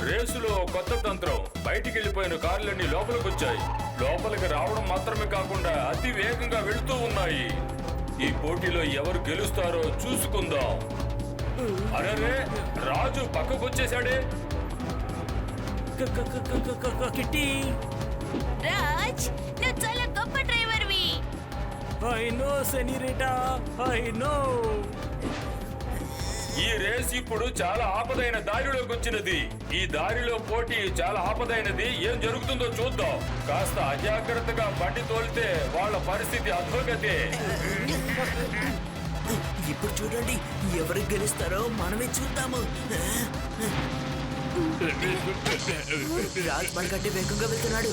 రేసులో కొత్త తంత్రం. బయటికి వెళ్ళిపోయిన కార్లన్నీ లోపలికి వచ్చాయి. లోపలికి రావడం మాత్రమే కాకుండా అతి వేగంగా వెళుతూ ఉన్నాయి. ఈ పోటీలో ఎవరు గెలుస్తారో చూసుకుందాం. అరే, రాజు పక్కకు వచ్చేసాడే. కిట్టి, రాజ్, నువ్వు చాలా గొప్ప డ్రైవర్వి. I know senorita, I know. ఈ రేస్ ఇప్పుడు చాలా ఆపదైన దారిలోకి వచ్చినది. ఈ దారిలో పోటీ చాలా ఆపదైనది. ఏం జరుగుతుందో చూద్దాం. కాస్త అజాగ్రత్తగా బండి తోలితే వాళ్ళ పరిస్థితి అధోగతే. ఇప్పుడు చూడండి, ఎవరు గెలుస్తారో మనమే చూద్దాము. రాజ్ మనకంటే వేగంగా వెళ్తున్నాడు.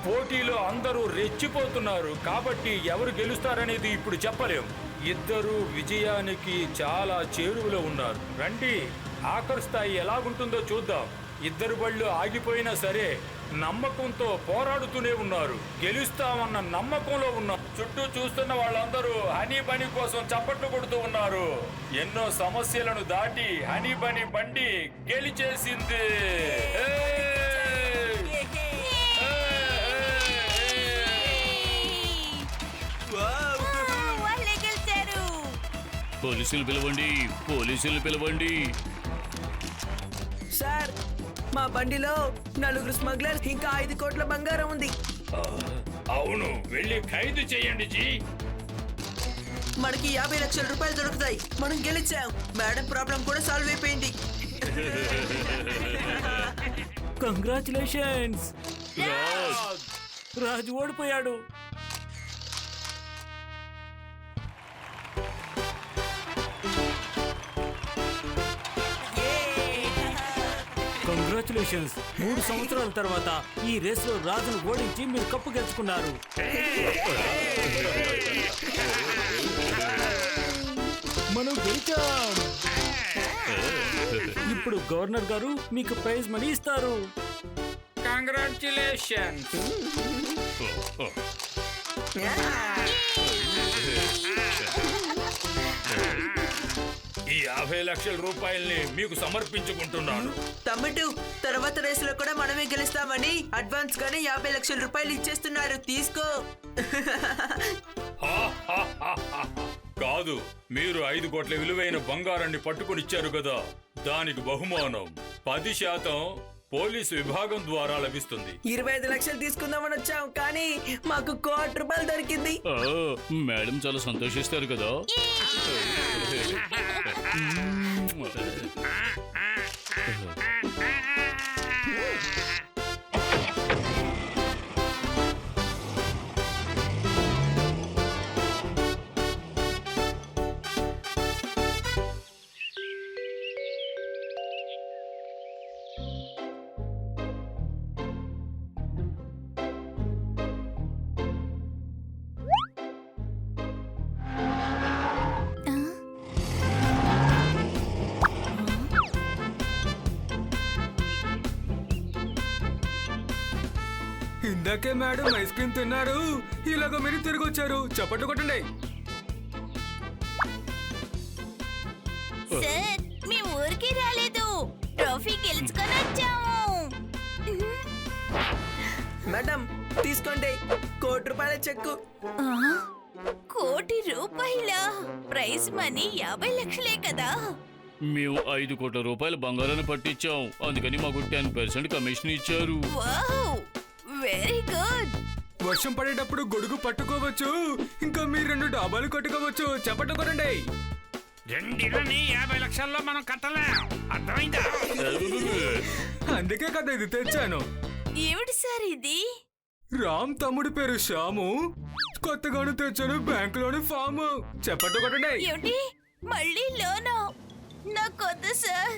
పోటీలో అందరూ రెచ్చిపోతున్నారు కాబట్టి ఎవరు గెలుస్తారనేది ఇప్పుడు చెప్పలేం. ఇద్దరు విజయానికి చాలా చేరువలో ఉన్నారు. రండి, ఆఖరి స్థాయి ఎలాగుంటుందో చూద్దాం. ఇద్దరు బళ్ళు ఆగిపోయినా సరే నమ్మకంతో పోరాడుతూనే ఉన్నారు. గెలుస్తామన్న నమ్మకంలో ఉన్నారు. చుట్టూ చూస్తున్న వాళ్ళందరూ హనీ బనీ కోసం చప్పట్లు కొడుతూ ఉన్నారు. ఎన్నో సమస్యలను దాటి హనీ బనీ బండి గెలిచేసింది. వాళ్ళే గెలిచారు. పోలీసులు పిలవండి, పోలీసులు పిలవండి. సార్, మా బండిలో 4 స్మగ్లర్స్ ఇంకా 5 కోట్ల బంగారం ఉంది. అవును, వెళ్ళి ఖైదు చేయండి జీ. మనకి 50 లక్షల రూపాయలు దొరుకుతాయి. మనం గెలిచాం. మేడం ప్రాబ్లం కూడా సాల్వ్ అయిపోయింది. కంగ్రాచులేషన్స్. రాజు ఓడిపోయాడు. కంగ్రాచులేషన్స్. 3 సంవత్సరాల తర్వాత ఈ రేస్ లో రాజును ఓడించి మీరు కప్పు గెలుచుకున్నారు. మనం గెలిచాం. ఇప్పుడు గవర్నర్ గారు మీకు ప్రైజ్ మనీ ఇస్తారు. కంగ్రాచులేషన్స్. ఈ 50 లక్షల రూపాయల్ని మీకు సమర్పించుకుంటున్నాను. తమ్ముడు, తర్వాత రేసులో కూడా మనమే గెలుస్తామని అడ్వాన్స్ గానే 50 లక్షల రూపాయలు ఇచ్చేస్తున్నారు. తీసుకో. కాదు, మీరు 5 కోట్ల విలువైన బంగారాన్ని పట్టుకునిచ్చారు కదా, దానికి బహుమానం 10% పోలీసు విభాగం ద్వారా లభిస్తుంది. 25 లక్షలు తీసుకుందామని వచ్చాం, కానీ మాకు 1 కోటి రూపాయలు దొరికింది. మేడం చాలా సంతోషిస్తారు కదా. ఇందాకే మేడం ఐస్ క్రీమ్ తిన్నారు, ఇలాగ మీరు తిరిగి వచ్చారు. చప్పట్లు కొట్టండి. సార్, మేము ఊరికి రాలేదు, ట్రోఫీ గెలుచుకొని వచ్చాము. మేడం, తీసుకోండి, 1 కోటి రూపాయల చెక్కు. ఆ, 1 కోటి రూపాయల ప్రైజ్ మనీ 50 లక్షలే కదా. మేము 5 కోట్ల రూపాయల బంగారాన్ని పట్టించాం. అందుకని మాకు 10% కమిషన్ ఇచ్చారు. Wow, very good. వర్షం పడేటప్పుడు గొడుగు పట్టుకోవచ్చు, ఇంకా మీరు 2 డాబాలు కొట్టుకోవచ్చు. చప్పట్లు కొట్టండి. రెండిళ్ళని 50 లక్షల్లో మనం కట్టలేం. అర్థమైందా? అందుకే కదా ఇది తెచ్చాను. ఏమిటి సార్ ఇది? రామ్ తమ్ముడి పేరు శ్యాము. కొత్తగాను తెచ్చాను బ్యాంకులోని ఫాము. చెప్పట్టు కొట్టండి. ఏమిటి మళ్ళీ లోనా? నాకొద్దు సార్.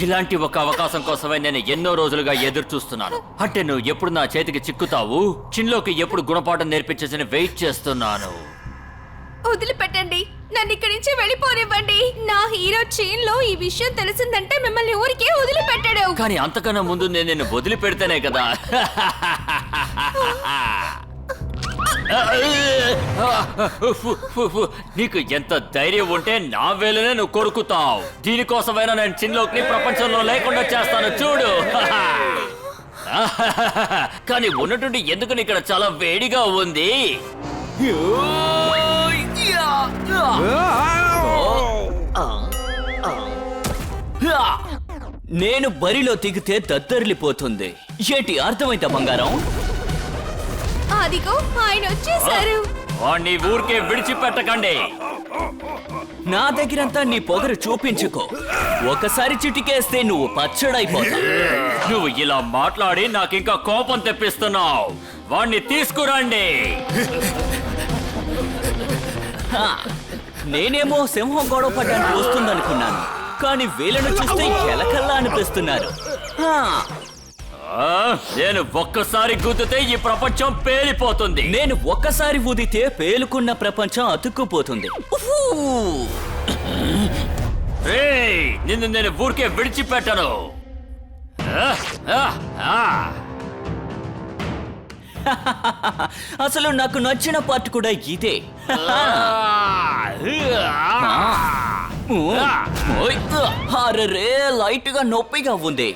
ఇలాంటి ఒక అవకాశం కోసమే నేను ఎన్నో రోజులుగా ఎదురు చూస్తున్నాను. అంటే నువ్వు ఎప్పుడు నా చేతికి చిక్కుతావు, చిన్లోకి ఎప్పుడు గుణపాఠం నేర్పించేసి వెయిట్ చేస్తున్నాను. వదిలిపెట్టండి, నన్ను ఇక్కడి నుంచి వెళ్ళిపోనివ్వండి. నా హీరో చీన్ లో ఈ విషయం తెలిసిందంటే మిమ్మల్ని ఊరికే వదిలిపెట్టాడు. కానీ అంతకన్నా ముందు నేను నిన్ను వదిలిపెడితేనే కదా. నీకు ఎంత ధైర్యం ఉంటే నా వేలనే నువ్వు కొరుకుతావు. దీనికోసమైనా నేను చిన్లోకి ప్రపంచంలో లేకుండా చేస్తాను చూడు. కానీ ఉన్నట్టుండి ఎందుకు ఇక్కడ చాలా వేడిగా ఉంది. నేను బరిలో దిగితే దద్దరిల్లిపోతుంది. ఏంటి అర్థమైందా బంగారం? అదిగో ఆయన వచ్చేసారు. వాణ్ణి ఊరికే విడిచిపెట్టకండి. నా దగ్గరంతా నీ పొగరు చూపించుకో. ఒకసారి చిటికేస్తే నువ్వు పచ్చడైపోతావు. నువ్వు ఇలా మాట్లాడి నాకింకా కోపం తెప్పిస్తున్నావు. వాణ్ణి తీసుకురండి. నేనేమో సింహం గొడవ పడ్డానికి వస్తుందనుకున్నాను, కానీ వీళ్ళను చూస్తే ఎలకల్లా అనిపిస్తున్నారు. నేను ఒక్కసారి గుద్దితే ఈ ప్రపంచం పేలిపోతుంది. నేను ఒక్కసారి ఊదితే పేలుకున్న ప్రపంచం అతుక్కుపోతుంది. నిన్ను నేను ఊరికే విడిచిపెట్టను. అసలు నాకు నచ్చిన పార్ట్ కూడా ఇదే. అరే లైట్ గా నొప్పిగా ఉంది.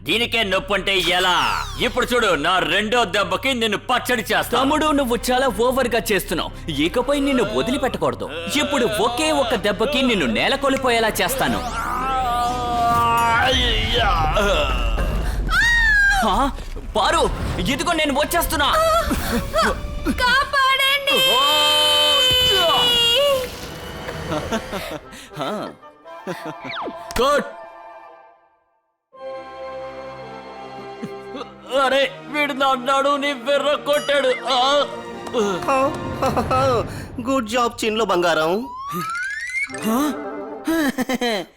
దీనికే నొప్పి అంటే ఎలా? ఇప్పుడు చూడు, నా రెండో దెబ్బకి నిన్ను పచ్చడి చేస్తా. తమ్ముడు, నువ్వు చాలా ఓవర్ గా చేస్తున్నావు. ఇకపై నిన్ను వదిలిపెట్టకూడదు. ఇప్పుడు ఒకే ఒక దెబ్బకి నిన్ను నేలకొలిపోయేలా చేస్తాను. పారు, ఇదిగో నేను వచ్చేస్తున్నా. కాపాడండి. అరే వీడు నాడు నీ వెర్ర కొట్టాడు. గుడ్ జాబ్ చిన్లో బంగారం.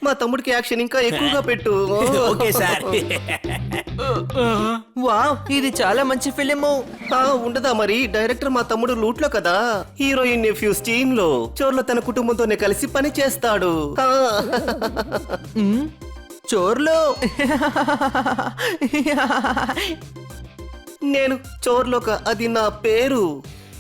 మా తమ్ముడికి యాక్షన్ ఇంకా ఎక్కువగా పెట్టు. Okay sir. వావ్, ఇది చాలా మంచి ఫిలిము. ఉండదా మరి? డైరెక్టర్ మా తమ్ముడు లూట్ లో కదా. హీరోయిన్ నెఫ్యూస్ టీమ్ లో చోర్లో తన కుటుంబంతోనే కలిసి పని చేస్తాడు. చోర్లో నేను చోర్లోక, అది నా పేరు.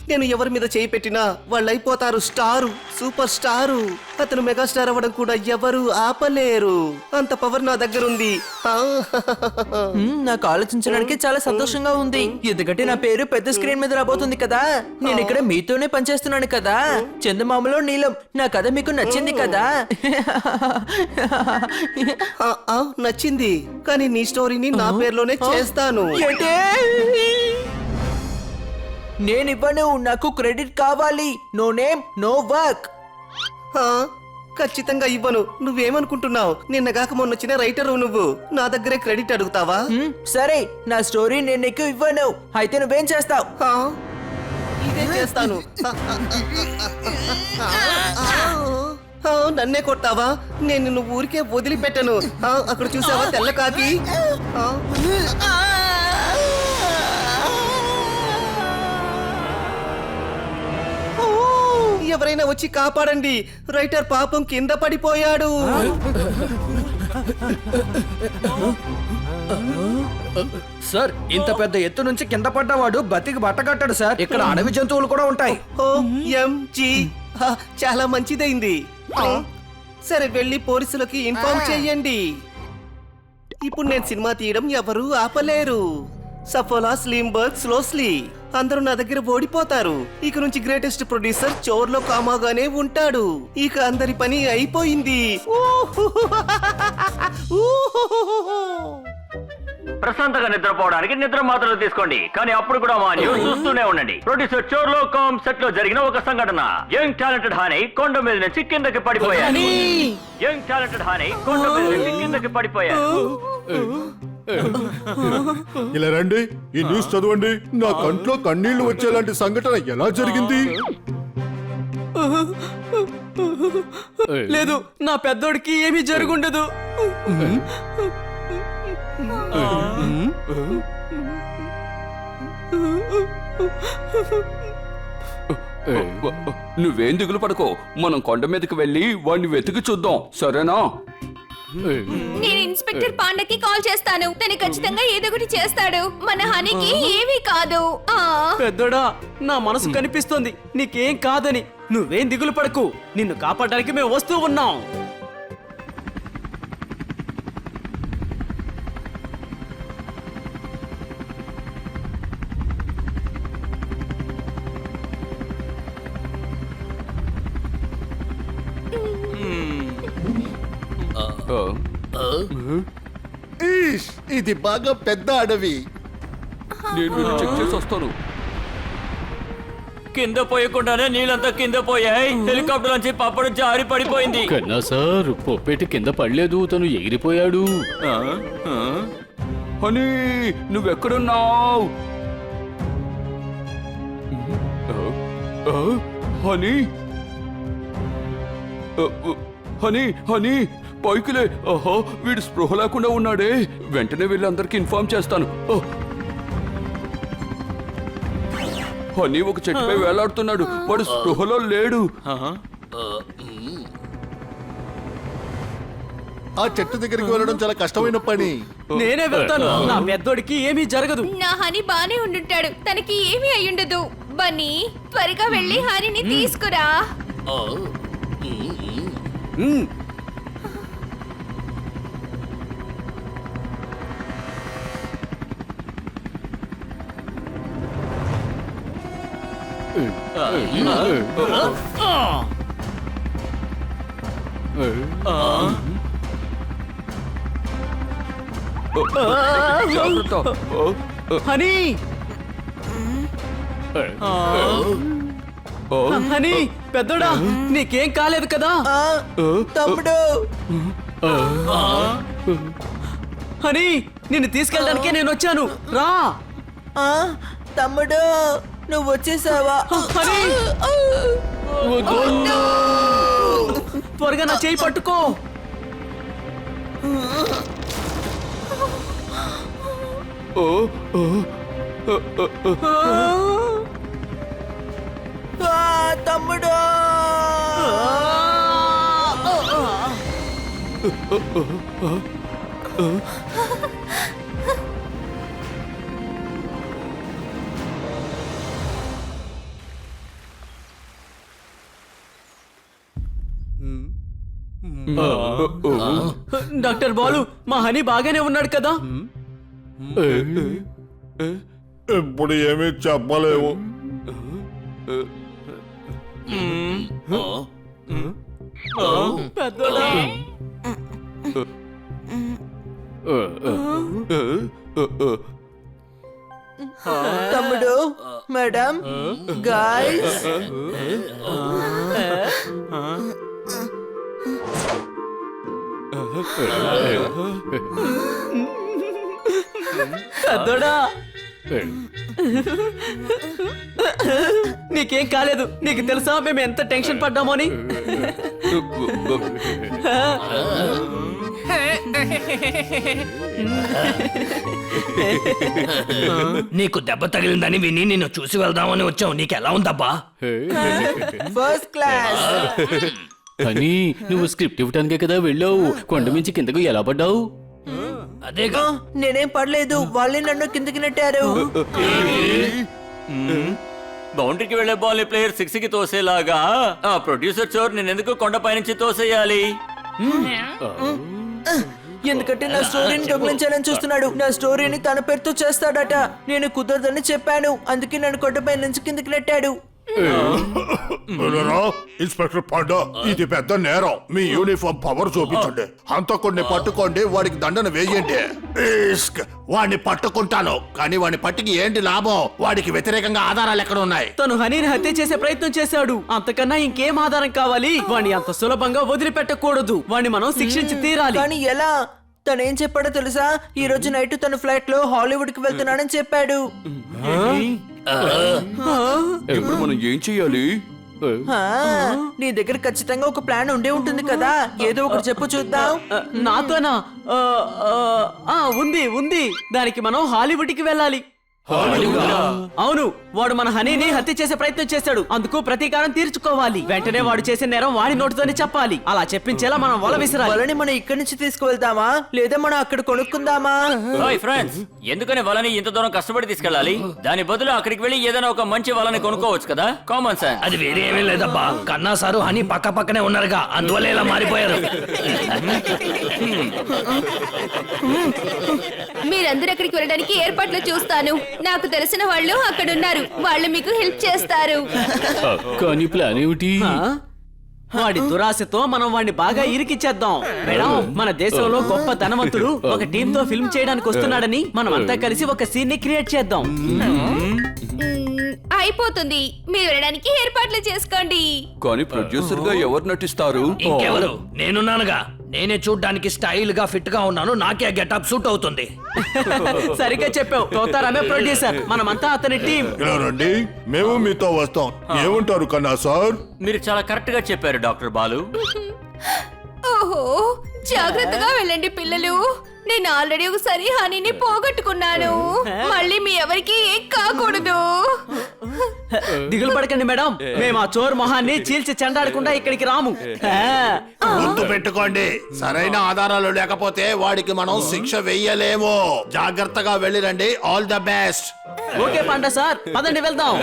నేను ఎవరి మీద చేయి పెట్టినా వాళ్ళు అయిపోతారు స్టారు, సూపర్ స్టారు. అతను మెగాస్టార్ అవ్వడం కూడా ఎవరు ఆపలేరు. అంత పవర్ నా దగ్గర ఉంది. నాకు ఆలోచించడానికి చాలా సంతోషంగా ఉంది. ఎందుకంటే నా పేరు పెద్ద స్క్రీన్ మీద రాబోతుంది కదా. నేను ఇక్కడ మీతోనే పనిచేస్తున్నాను కదా. చందమామలో నీలం నా కథ మీకు నచ్చింది కదా. నచ్చింది, కానీ నీ స్టోరీని నా పేరులోనే చేస్తాను. నేనివ్వను, నాకు క్రెడిట్ కావాలి. No name no work. ఖచ్చితంగా ఇవ్వను. నువ్వేమనుకుంటున్నావు? నిన్నగాక మొన్న వచ్చిన రైటర్ నువ్వు నా దగ్గరే క్రెడిట్ అడుగుతావా? సరే, నా స్టోరీ నేను నీకు ఇవ్వను. అయితే నువ్వేం చేస్తావు? ఇదే చేస్తాను. నన్నే కొట్టావా? నేను నువ్వు ఊరికే వదిలిపెట్టను. అక్కడ చూసావా తెల్ల కాకి? ఎవరైనా వచ్చి కాపాడండి, రైటర్ పాపం కింద పడిపోయాడు. సార్, ఇంత పెద్ద ఎత్తు నుంచి కింద పడ్డవాడు బతికి బట్టగట్టాడు సార్. ఇక్కడ అడవి జంతువులు కూడా ఉంటాయి. చాలా మంచిదైంది. సరే, వెళ్ళి పోలీసులకి ఇన్ఫార్మ్ చెయ్యండి. ఇప్పుడు నేను సినిమా తీయడం ఎవరు ఆపలేరు. సఫోలా, స్లీంబర్గ్, స్లోస్లీ అందరూ నా దగ్గర ఓడిపోతారు. ఇక నుంచి గ్రేటెస్ట్ ప్రొడ్యూసర్ చోర్లో కామాగానే ఉంటాడు. ఇక అందరి పని అయిపోయింది. ప్రశాంతంగా నిద్రపోవడానికి నిద్ర మాత్రలు తీసుకోండి, కానీ అప్పుడు కూడా మా న్యూస్ చూస్తూనే ఉండండి. ప్రొడ్యూసర్ చోర్లో కామ్ సెట్ లో జరిగిన ఒక సంఘటన. యంగ్ టాలెంటెడ్ హాని కొండ మీద నుంచి కిందకి పడిపోయారు. యంగ్ టాలెంటెడ్ హాని కొండ మీద నుంచి కిందకి పడిపోయారు. ఇలా రండి, ఈ న్యూస్ చదవండి. నా కంట్లో కన్నీళ్లు వచ్చేలాంటి సంఘటన ఎలా జరిగింది? లేదు, నా పెద్దోడికి ఏమీ జరుగుండదు. నువ్వేం దిగులు పడకో, మనం కొండ మీదకి వెళ్ళి వాడిని వెతికి చూద్దాం, సరేనా? నేను ఇన్స్పెక్టర్ పాండకి కాల్ చేస్తాను. తను ఖచ్చితంగా ఏదో ఒకటి చేస్తాడు. మన హనీకి ఏమీ కాదు. పెద్దోడా, నా మనసు కనిపిస్తోంది నీకేం కాదని. నువ్వేం దిగులు పడకు, నిన్ను కాపాడడానికి మేము వస్తూ ఉన్నాం. ఈష్, ఇది బాగా పెద్ద అడవి. నేను వెళ్ళి చెక్ చేసి వస్తాను. కింద పోయకుండానే నీళ్ళంతా కింద పోయాయి. హెలికాప్టర్ నుంచి పప్పడు జారి పడిపోయింది. కన్నా సార్, పొప్పెట్టి కింద పడలేదు, తను ఎగిరిపోయాడు. హనీ, నువ్వెక్కడున్నావు? హనీ, హనీ, హనీ, పైకిలే. ఆహా, వీడు స్పృహ లేకుండా ఉన్నాడే. వెంటనే వెళ్ళి అందరికి ఇన్ఫార్మ్ చేస్తాను. హనీ ఒక చెట్టుపై వేలాడుతున్నాడు, వాడు స్పృహలో లేడు. ఆ చెట్టు దగ్గరికి వెళ్ళడం చాలా కష్టమైన పని. నేనే వెళ్తాను, నా పెద్దోడికి ఏమీ జరగదు. నా హనీ బానే ఉండుంటాడు, తనకి ఏమీ అయ్యుండదు. బన్నీ, త్వరగా వెళ్ళి హనీని తీసుకురా. హనీ, హనీ, పెద్దోడా, నీకేం కాలేదు కదా? తమ్ముడు, హనీ, నిన్ను తీసుకెళ్ళడానికే నేను వచ్చాను, రా. తమ్ముడు, నువ్వు వచ్చేసావా? హనీ, త్వరగా నా చేయి పట్టుకో. తమ్ముడు, డాక్టర్ బాలు, మా హనీ బాగానే ఉన్నాడు కదా? ఇప్పుడు ఏమీ చెప్పలేవు. పెద్దోడా, తమ్ముడు, మేడం, గాయ్స్, పెద్దోడా, నీకేం కాలేదు. నీకు తెలుసా మేము ఎంత టెన్షన్ పడ్డామో అని? నీకు దెబ్బ తగిలిందని విని నిన్ను చూసి వెళ్దామని వచ్చావు. నీకెలా ఉందబ్బా? First class. కానీ నువ్వు స్క్రిప్ట్ ఇవ్వటానికే కదా వెళ్ళావు, కొండ మించి కిందకు ఎలా పడ్డావు? అదేగా, నేనేం పడలేదు, వాళ్ళే నన్ను కిందకి నెట్టారు. బౌండరీకి వెళ్లే బాల్ ని ప్లేయర్ 6 కి తోసేలాగా ఆ ప్రొడ్యూసర్ చోర్ నేనెందుకు కొండపై నుంచి తోసేయాలి? ఎందుకంటే నా స్టోరీని దొంగిలించాలని చూస్తున్నాడు. నా స్టోరీని తన పేరుతో చేస్తాడట. నేను కుదరదని చెప్పాను, అందుకే నన్ను కొండపై నుంచి కిందకి నెట్టాడు. ఇన్స్పెక్టర్ పాండా, ఇది పెద్ద నేరం. మీ యూనిఫామ్ పవర్ చూపించండి. హంతకుడిని పట్టుకోండి, వాడికి దండన వేయండి. ఇస్క్, వాడిని పట్టుకుంటాను, కానీ వాడిని పట్టుకి ఏంటి లాభం? వాడికి వ్యతిరేకంగా ఆధారాలు ఎక్కడ ఉన్నాయి? తను హనీని హత్య చేసే ప్రయత్నం చేశాడు. అంతకన్నా ఇంకేం ఆధారం కావాలి? వాణ్ణి అంత సులభంగా వదిలిపెట్టకూడదు. వాణ్ణి మనం శిక్షించి తీరాలి. కానీ ఎలా? తనేం చెప్పాడో తెలుసా? ఈ రోజు నైట్ తను ఫ్లైట్ లో హాలీవుడ్ కి వెళ్తున్నానని చెప్పాడు. ఇప్పుడు మనం ఏం చెయ్యాలి? నీ దగ్గర ఖచ్చితంగా ఒక ప్లాన్ ఉండే ఉంటుంది కదా, ఏదో ఒకటి చెప్పు చూద్దాం. నాతోనా? ఉంది. దానికి మనం హాలీవుడ్ కి వెళ్ళాలి. అవును, వాడు మన హనీని హత్య చేసే ప్రయత్నం చేశాడు. అందుకు ప్రతీకారం తీర్చుకోవాలి. వెంటనే వాడు చేసే నేరం వాడి నోటితోనే చెప్పాలి. అలా చెప్పించేలా మనం వల విసిరాలి. వలని మనం ఇక్కడి నుంచి తీసుకువెళ్తామా, లేదా మనం అక్కడ కొనుక్కుందామా? ఫ్రెండ్స్, ఎందుకని వలని ఇంత దూరం కష్టపడి తీసుకెళ్ళాలి? దాని బదులు అక్కడికి వెళ్ళి ఏదైనా ఒక మంచి వలని కొనుక్కోవచ్చు కదా. Common sense. అది వేరే ఏమీ లేదబ్బా. కన్నా సారు హనీ పక్క పక్కనే ఉన్నారుగా, అందువల్ల ఇలా మారిపోయారు. మీరందరూ అక్కడికి వెళ్ళడానికి ఏర్పాట్లు చూస్తాను. నాకు తెలిసిన వాళ్ళు అక్కడ ఉన్నారు. వాళ్ళు మీకు హెల్ప్ చేస్తారు. కానీ ప్లాన్ ఏమిటి? వాడి దురాశతో మనం వాడిని బాగా ఇరికిచ్చేద్దాం. మేడం, మన దేశంలో గొప్ప ధనవంతుడు ఒక టీమ్ తో ఫిల్మ్ చేయడానికి వస్తున్నాడని మనం అంతా కలిసి ఒక సీన్ ని క్రియేట్ చేద్దాం. అయిపోతుంది. మీరు వెళ్ళడానికి ఏర్పాట్లు చేసుకోండి. కానీ ప్రొడ్యూసర్ గా ఎవరు నటిస్తారు? ఇంకెవరు? నేనున్నానుగా. నేనే చూడ్డానికి స్టైల్ గా ఫిట్ గా ఉన్నాను. నాకే గెటప్ సూట్ అవుతుంది. సరిగ్గా చెప్పావు. తోతారామే ప్రొడ్యూసర్, మనమంతా అతని టీం. ఇలా రండి, మేము మీతో వస్తాం. ఏమంటారు కన్నా సార్? మీరు చాలా కరెక్ట్ గా చెప్పారు డాక్టర్ బాలు. ఓహో, జాగ్రత్తగా వెళ్ళండి పిల్లలు. నేను ఆల్రెడీ ఒకసారి హనీని పోగొట్టుకున్నాను. మళ్ళీ మీ ఎవరికి ఏం కాకూడదు. దిగులు పడకండి మేడం, మేము ఆ చోర్ మొహాన్ని చీల్చి చెండాడకుండా ఇక్కడికి రాము. గుర్తు పెట్టుకోండి, సరైన ఆధారాలు లేకపోతే వాడికి మనం శిక్ష వెయ్యలేము. జాగ్రత్తగా వెళ్ళిరండి. All the best. Okay panda sir, పదండి వెళ్దాం.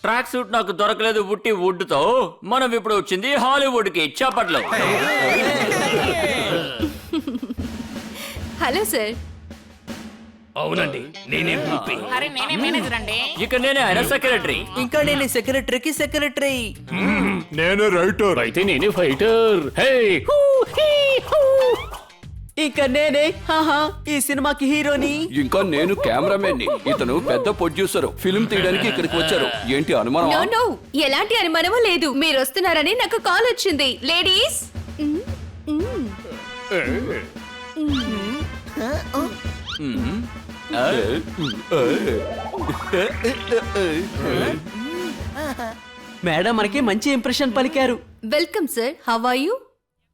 ట్రాక్ సూట్ నాకు దొరకలేదు ఉట్టి వుడ్ తో. మనం ఇప్పుడు వచ్చింది హాలీవుడ్ కి. చప్పట్లో. Hello sir. అవునండి, నేనే ఇక నేనే ఆయన సెక్రటరీ. ఇంకా నేను సెక్రటరీకి సెక్రటరీ. నేను రైటర్. అయితే నేనే ఫైటర్. ఇక నేనే ఈ సినిమాకి హీరోని. ఇంకా నేను కెమెరామెన్ ని. ఇతను పెద్ద ప్రొడ్యూసర్. ఫిల్మ్ తీయడానికి ఇక్కడికి వచ్చారు. ఏంటి అనుమానం? నో నో, ఎలాంటి అనుమానమూ లేదు. మీరు వస్తున్నారని నాకు కాల్ వచ్చింది. లేడీస్, మేడం మనకి మంచి ఇంప్రెషన్ పలికారు. Welcome sir. How are you?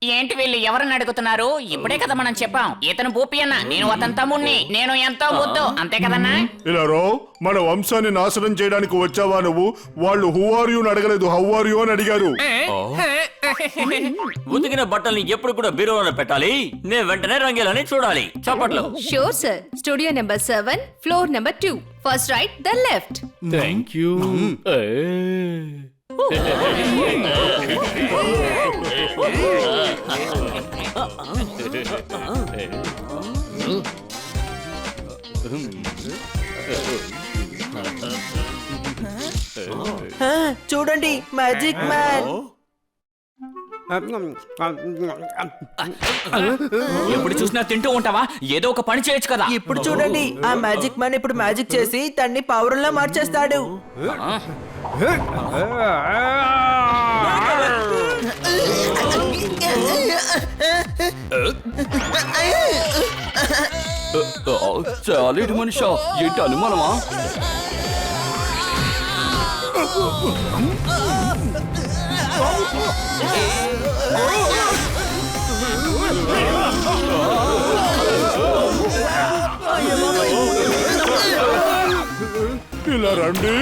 ఏంటి వీళ్ళు ఎవరని అడుగుతున్నారు? ఇప్పుడే కదా మనం చెప్పాం, ఇతను భూపి అన్న, నేను అతని తమ్ముణ్ణి, నేను ఎంతో ముద్దు, అంతే కదన్నా? ఇలా రో, మన వంశాన్ని నాశనం చేయడానికి వచ్చావా నువ్వు? వాళ్ళు హూ ఆర్ యూ అని అడగలేదు, హౌ ఆర్ యూ అని అడిగారు. ఉతికిన బట్టల్ని ఎప్పుడు కూడా బీరువాలో పెట్టాలి. నేను వెంటనే రంగేలని చూడాలి. చప్పట్లో. Sure sir. Studio number 7, floor number 2, first right then left. Thank you. చూడండి, మ్యాజిక్ మ్యాన్. ఎప్పుడు చూసినా తింటూ ఉంటావా? ఏదో ఒక పని చేయొచ్చు కదా. ఇప్పుడు చూడండి, ఆ మ్యాజిక్ మ్యాన్ ఇప్పుడు మ్యాజిక్ చేసి తన్ని పావురంలా మార్చేస్తాడు. చాలేటి మనిషా ఏంటి అనుమానమా? ఇలా రండి.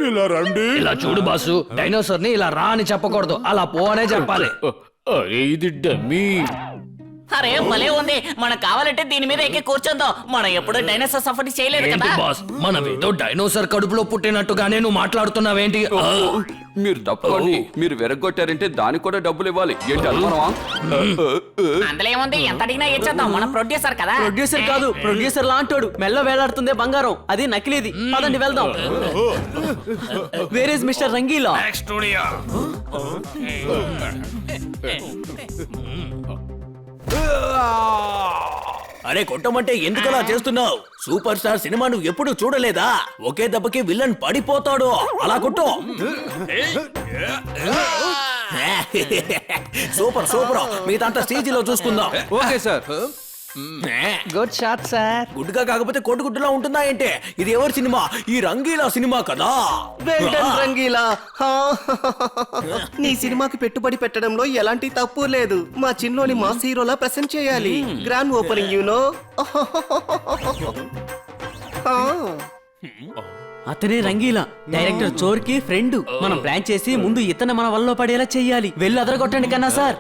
ఇలా రండి. ఇలా చూడు బాసు, డైనోసార్ ని ఇలా రా అని చెప్పకూడదు, అలా పో అనే చెప్పాలి. అరే ఇది డమ్మీ. అరే భలే ఉంది. మనకు కావాలంటే దీని మీద ఎక్కి కూర్చోద్దాం. మనం ఎప్పుడు డైనోసార్ సఫారీ చేయలేదు ఏంటి కదా. బాస్, మనం ఏదో డైనోసార్ కడుపులో పుట్టినట్టుగానే నువ్వు మాట్లాడుతున్నావేంటి? మీరు తప్పండి, మీరు విరగొట్టారంటే దానికి కూడా డబ్బులు ఇవ్వాలి. ఏంటి అనుమానమా? అందులో ఏముంది, ఎంత అడిగినా ఇచ్చేద్దాం. మన ప్రొడ్యూసర్ కదా. ప్రొడ్యూసర్ కాదు, ప్రొడ్యూసర్ లాంటోడు. మెల్ల వేలాడుతుందే బంగారం, అది నకిలీది. పదండి వెళ్దాం. Where is mister Rangeela? Studio. అరే కొట్టమంటే ఎందుకలా చేస్తున్నావు? సూపర్ స్టార్ సినిమా నువ్వు ఎప్పుడు చూడలేదా? ఒకే దెబ్బకి విలన్ పడిపోతాడు, అలా కొట్టు. సూపర్ సూపర్, మిగతా స్టేజీలో చూసుకుందాం. Okay sir. Good shot sir. గుడ్డుగా కాకపోతే కొట్టుగుడ్డులా ఉంటుందా ఏంటే? ఇది ఎవరి సినిమా? ఈ రంగీలా సినిమా కదా. Well done Rangeela. హా. నీ సినిమాకి పెట్టుబడి పెట్టడంలో ఎలాంటి తప్పు లేదు. మా చిన్నోని మాస్ హీరోలా ప్రెసెంట్ చేయాలి. Grand opening you know. అతనే రంగీలా, డైరెక్టర్ చోర్కి ఫ్రెండ్. మనం ప్లాన్ చేసి ముందు ఇతను మన వల్ల పడేలా చెయ్యాలి. వెళ్ళి అదరగొట్టండి కన్నా సార్.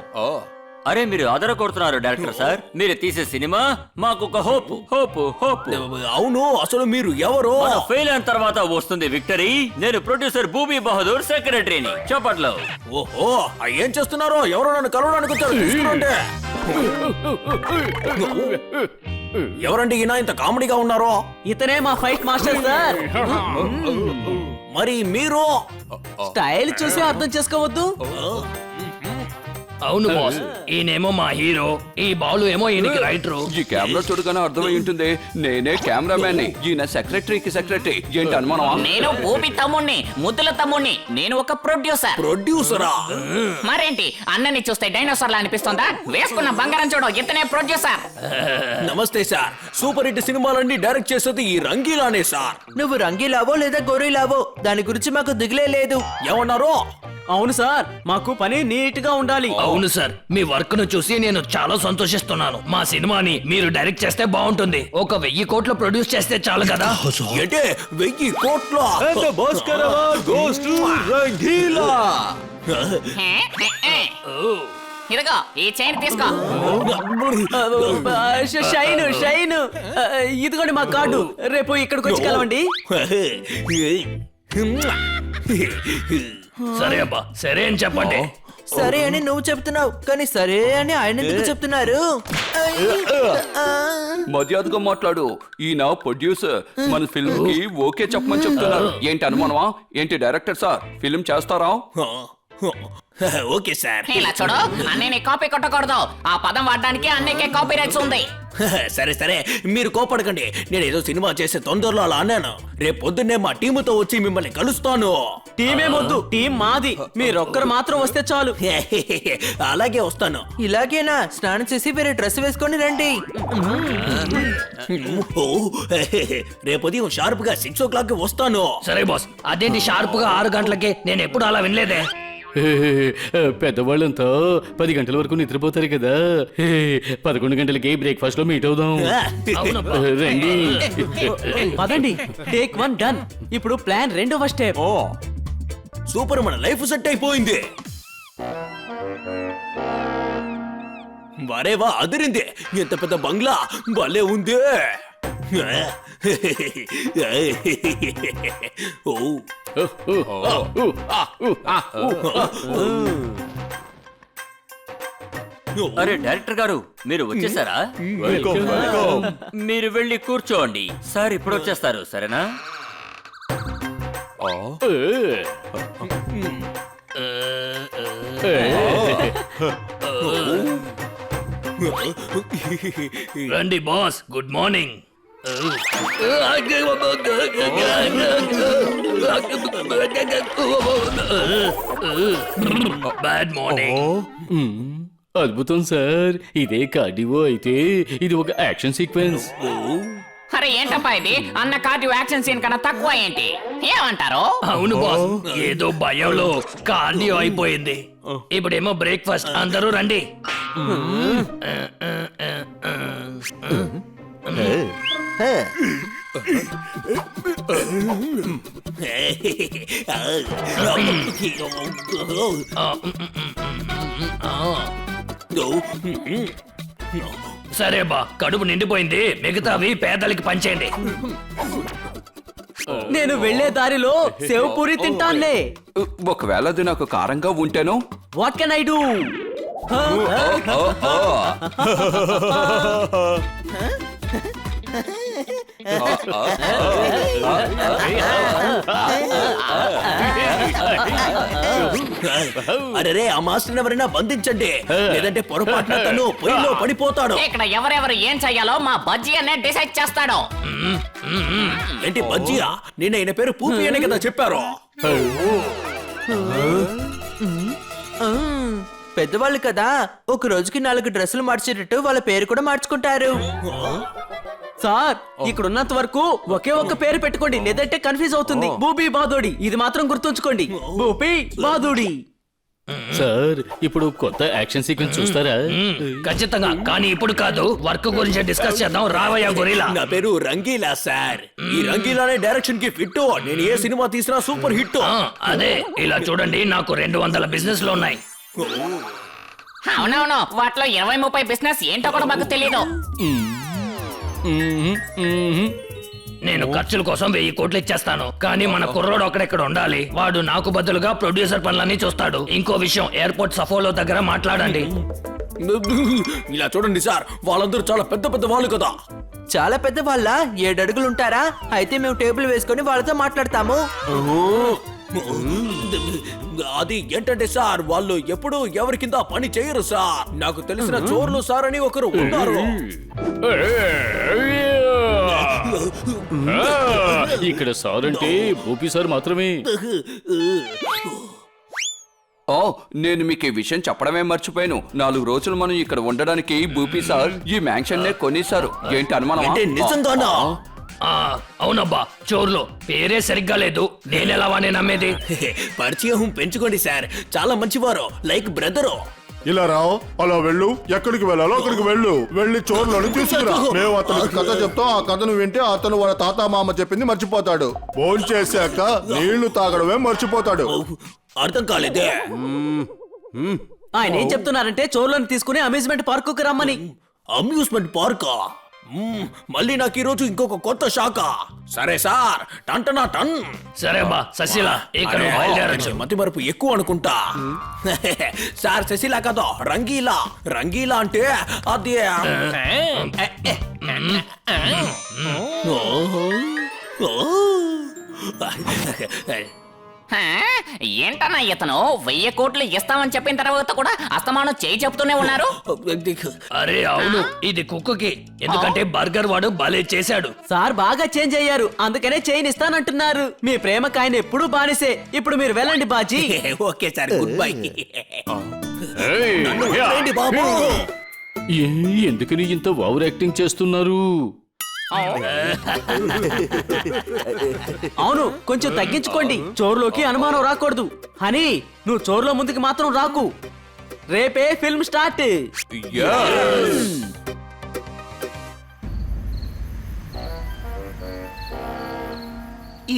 అరే మీరు ఆదర కొడుతున్నారు డైరెక్టర్ సార్. మీరు తీసే సినిమా మాకు ఒక హోప్ హోప్ హోప్. అవును, అసలు మీరు ఎవరు? ఫెయిల్ అయిన తర్వాత వస్తుంది విక్టరీ. నేను ప్రొడ్యూసర్ భూమి బహదూర్, సెక్రటరీని. చప్పట్లో. ఓహో, ఏం చేస్తున్నారో? ఎవరో నన్ను కలవడానికి వచ్చారు. తీసుకురండి. ఎవరండి ఈయన ఇంత కామెడీగా ఉన్నారో? ఇతనే మా ఫైట్ మాస్టర్ సార్. మరి మీరు స్టైల్ చూసి అర్థం చేసుకోవద్దు. అవును బాస్, ఈయనేమో మా హీరో, ఈ బాలు ఏమో ఈయనకి రైటరు. ఈ కెమెరా చూడగానే అర్థమై ఉంటుంది, నేనే కెమెరామ్యాన్ ని, ఈయన సెక్రటరీకి సెక్రటరీ. ఏంటి అనుమానమా? నేను భూమి తమ్ముణ్ణి, ముద్దుల తమ్ముణ్ణి. నేను ఒక ప్రొడ్యూసర్. ప్రొడ్యూసరా? మరేంటి, అన్నని చూస్తే డైనోసార్ లా అనిపిస్తుందా? వేసుకున్న బంగారం చూడు, ఇతనే ప్రొడ్యూసర్. నమస్తే సార్. సూపర్ హిట్ సినిమాలన్నీ డైరెక్ట్ చేసేది ఈ రంగీలానే సార్. నువ్వు రంగీలావో లేదా గొర్రెలావో దాని గురించి మాకు దిగులే లేదు. ఏమన్నారు? అవును సార్, మాకు పని నీట్ గా ఉండాలి. అవును సార్, మీ వర్క్ ను చూసి నేను చాలా సంతోషిస్తున్నాను. మా సినిమాని మీరు డైరెక్ట్ చేస్తే బాగుంటుంది. 1000 కోట్లు ప్రొడ్యూస్ చేస్తే చాలు కదా. అంటే 1000 కోట్ల? ఇదిగో ఈ చైన్ తీసుకో. షైన్ షైన్, ఇదిగోండి మా కార్డు. రేపు ఇక్కడికి వచ్చి కలవండి. సరే అబ్బా, సరే అని చెప్పండి. సరే అని నువ్వు చెప్తున్నావు, కానీ సరే అని ఆయన ఎందుకు చెప్తున్నారు? మర్యాదగా మాట్లాడు. ఈయన ప్రొడ్యూసర్, మన ఫిల్మ్ కి ఓకే చెప్పమని చెప్తున్నారు. ఏంటి అనుమానమా? ఏంటి డైరెక్టర్ సార్, ఫిల్మ్ చేస్తారా? Okay sir. ఇలా చూడు, అన్నయ్యని కాపీ కొట్టకూడదు. ఆ పదం వాడడానికి అన్నయ్యకే కాపీ రైట్స్ ఉంది. సరే సరే, మీరు కోపడకండి. నేను ఏదో సినిమా చేసే తొందరలో అలా అన్నాను. రేపు పొద్దున్నే మా టీముతో వచ్చి మిమ్మల్ని కలుస్తాను. టీమే వద్దు, టీం మాది. మీరొక్కరు మాత్రం వస్తే చాలు. అలాగే వస్తాను. ఇలాగేనా? స్నానం చేసి వేరే డ్రెస్ వేసుకొని రండి. రేపు ఉదయం షార్ప్ గా 6 o'clock వస్తాను. సరే బాస్. అదేంటి షార్ప్ గా 6 గంటలకే? నేను ఎప్పుడు అలా వినలేదే. పెద్దవాళ్ళంతా 10 గంటల వరకు నిద్రపోతారు కదా. 11 గంటలకి బ్రేక్ఫాస్ట్ లో మీట్ అవుదాం. రండి. పదండి. Take 1 done. ఇప్పుడు ప్లాన్ 2వ స్టెప్. సూపర్, మన లైఫ్ సెట్ అయిపోయింది. వరేవా, అదిరింది. ఎంత పెద్ద బంగ్లా, భలే ఉంది. అరే డైరెక్టర్ గారు, మీరు వచ్చేసారా? మీరు వెళ్ళి కూర్చోండి. సార్ ఇప్పుడు వచ్చేస్తారు, సరేనా? రండి boss, good morning. Bad morning. అద్భుతం సార్. ఇదే కార్డివో అయితే ఇది ఒక యాక్షన్ సీక్వెన్స్. అరే ఏంటప్పా ఇది? అన్న కార్డియో యాక్షన్ సీన్ కన్నా తక్కువ ఏంటి? ఏమంటారు? అవును బాస్, ఏదో భయంలో కార్డియో అయిపోయింది. ఇప్పుడేమో బ్రేక్ఫాస్ట్, అందరూ రండి. సరే బా, కడుపు నిండిపోయింది, మిగతావి పేదలకి పంచేయండి. నేను వెళ్లే దారిలో సేవ్ పూరి తింటానులే. ఒకవేళ అది నాకు కారంగా ఉంటేనో? What can I do? అరే ఆ మాస్టర్ ఎవరైనా బంధించండి, లేదంటే పొరపాటున తను పొయ్యిలో పడిపోతాడు. ఇక్కడ ఎవరెవరు ఏం చెయ్యాలో మా బజ్జీ అనే డిసైడ్ చేస్తాడు. ఏంటి బజ్జియా? నిన్న ఆయన పేరు పూపి అనే కదా చెప్పారు. పెద్దవాళ్ళు కదా, ఒక రోజుకి 4 డ్రెస్సులు మార్చేటట్టు వాళ్ళ పేరు కూడా మార్చుకుంటారు. సార్, ఇక్కడ ఉన్నంత వరకు ఒకే ఒక్క పేరు పెట్టుకోండి, లేదంటే కన్ఫ్యూజ్ అవుతుంది. బూబీ బాదోడి, ఇది మాత్రం గుర్తుంచుకోండి. బూబీ బాదోడి. సార్, ఇప్పుడు కొత్త యాక్షన్ సీక్వెన్స్ చూస్తారా? ఖచ్చితంగా, కానీ ఇప్పుడు కాదు. వర్క్ గురించి డిస్కస్ చేద్దాం. రావయ్యా గొరిలా. నా పేరు రంగీలా సార్. ఈ రంగీలానే డైరెక్షన్ కి ఫిట్. నేను ఏ సినిమా తీసినా సూపర్ హిట్. అదే, ఇలా చూడండి, నాకు 200 బిజినెస్ లో ఉన్నాయి. అవునవును, వాటిలో 20-30 బిజినెస్ ఏంటో కూడా మాకు తెలీదు. నేను ఖర్చుల కోసం 1000 కోట్లు ఇచ్చేస్తాను, కానీ మన కుర్రోడు అక్కడెక్కడ ఉండాలి. వాడు నాకు బదులుగా ప్రొడ్యూసర్ పనులన్నీ చూస్తాడు. ఇంకో విషయం, ఎయిర్పోర్ట్ సఫోలో దగ్గర మాట్లాడండి. ఇలా చూడండి సార్, వాళ్ళందరూ చాలా పెద్ద పెద్ద వాళ్ళు కదా. చాలా పెద్ద వాళ్ళ? 7 అడుగులు ఉంటారా? అయితే మేము టేబుల్ వేసుకొని వాళ్ళతో మాట్లాడతాము. అది ఏంటంటే సార్, వాళ్ళు ఎప్పుడు ఎవరి కింద పని చేయరు సార్. నాకు తెలిసిన చోర్లు సార్ అని ఒకరు ఉన్నారు. ఇక్కడ సార్ అంటే భూపి సార్ మాత్రమే. ఓ, నేను మీకు ఈ విషయం చెప్పడమే మర్చిపోయాను. 4 రోజులు మనం ఇక్కడ ఉండడానికి భూపి సార్ ఈ మ్యాన్షన్ నే కొనేశారు. ఏంటి అనుమానం? నిజంగానా? అవునబ్బా, చోర్లో పేరే సరిగ్గా లేదు. నేనెలా వాడిని నమ్మేది? పరిచయం పెంచుకోండి సార్, చాలా మంచివారు, లైక్ బ్రదరు. ఇలా రావు, అలా వెళ్ళు. ఎక్కడికి వెళ్ళాలో అక్కడికి వెళ్ళు. వెళ్ళి చోర్లను తీసుకురా. మేము అతనికి కథ చెప్తాం. ఆ కథను వింటే అతను వాళ్ళ తాత మామ చెప్పింది మర్చిపోతాడు. భోజనం చేశాక నీళ్లు తాగడమే మర్చిపోతాడు. అర్థం కాలేదే. ఆయన ఏం చెప్తున్నారంటే చోర్లను తీసుకుని అమ్యూజ్మెంట్ పార్కుకి రమ్మని. అమ్యూజ్మెంట్ పార్కా? మళ్ళీ నాకు ఈ రోజు ఇంకొక కొత్త శాఖ. సరే సార్, టంటనా టన్. సరే బా, శశిల ఇక్కడ బయలుదేరచ్చు. మతి మరుపు ఎక్కువ అనుకుంటా. సార్, శశిల కదా, రంగీలా. రంగీలా అంటే అది. ఏంటన్నా ఇతను 1000 కోట్లు ఇస్తామని చెప్పిన తర్వాత కూడా అస్తమానం చేయి చెప్తూనే ఉన్నారు. అరే అవును, ఇది కుక్కకి. ఎందుకంటే బర్గర్ వాడు భలే చేశాడు. సార్ బాగా చేంజ్ అయ్యారు, అందుకనే చైన్ ఇస్తానంటున్నారు. మీ ప్రేమకు ఆయన ఎప్పుడు బానిసే. ఇప్పుడు మీరు వెళ్ళండి Baji. Okay sir, good bye. ఎందుకని ఇంత ఓవర్ యాక్టింగ్ చేస్తున్నారు? అవును, కొంచెం తగ్గించుకోండి. చోరులోకి అనుమానం రాకూడదు. హనీ, నువ్వు చోరులో ముందుకు మాత్రం రాకు. రేపే ఫిల్మ్ స్టార్ట్.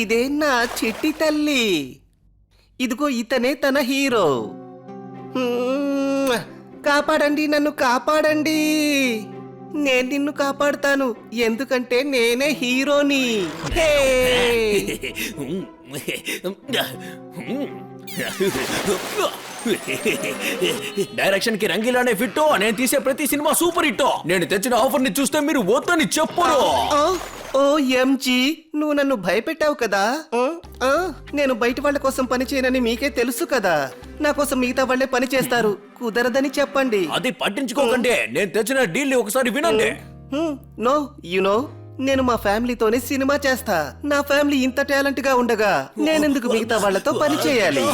ఇదే నా చిట్టి తల్లి. ఇదిగో ఇతనే తన హీరో. కాపాడండి, నన్ను కాపాడండి. నేను నిన్ను కాపాడుతాను, ఎందుకంటే నేనే హీరోని. డైరెక్షన్ కి రంగీలానే ఫిట్. నేను తీసే ప్రతి సినిమా సూపర్ హిట్. నేను తెచ్చిన ఆఫర్ ని చూస్తే మీరు వద్దని చెప్పరు. ఓ ఎంజీ, నువ్వు నన్ను భయపెట్టావు కదా. నేను బయట వాళ్ళ కోసం పని చేయనని మీకే తెలుసు కదా. నా కోసం మిగతా వాళ్ళే పని చేస్తారు. కుదరదని చెప్పండి. అది పట్టించుకోకండి. నేను తెచ్చిన డీల్ ని ఒకసారి వినండి. నో, యు నో, నేను మా ఫ్యామిలీతోనే సినిమా చేస్తా. నా ఫ్యామిలీ ఇంత టాలెంట్ గా ఉండగా నేనెందుకు మిగతా వాళ్ళతో పని చేయాలి?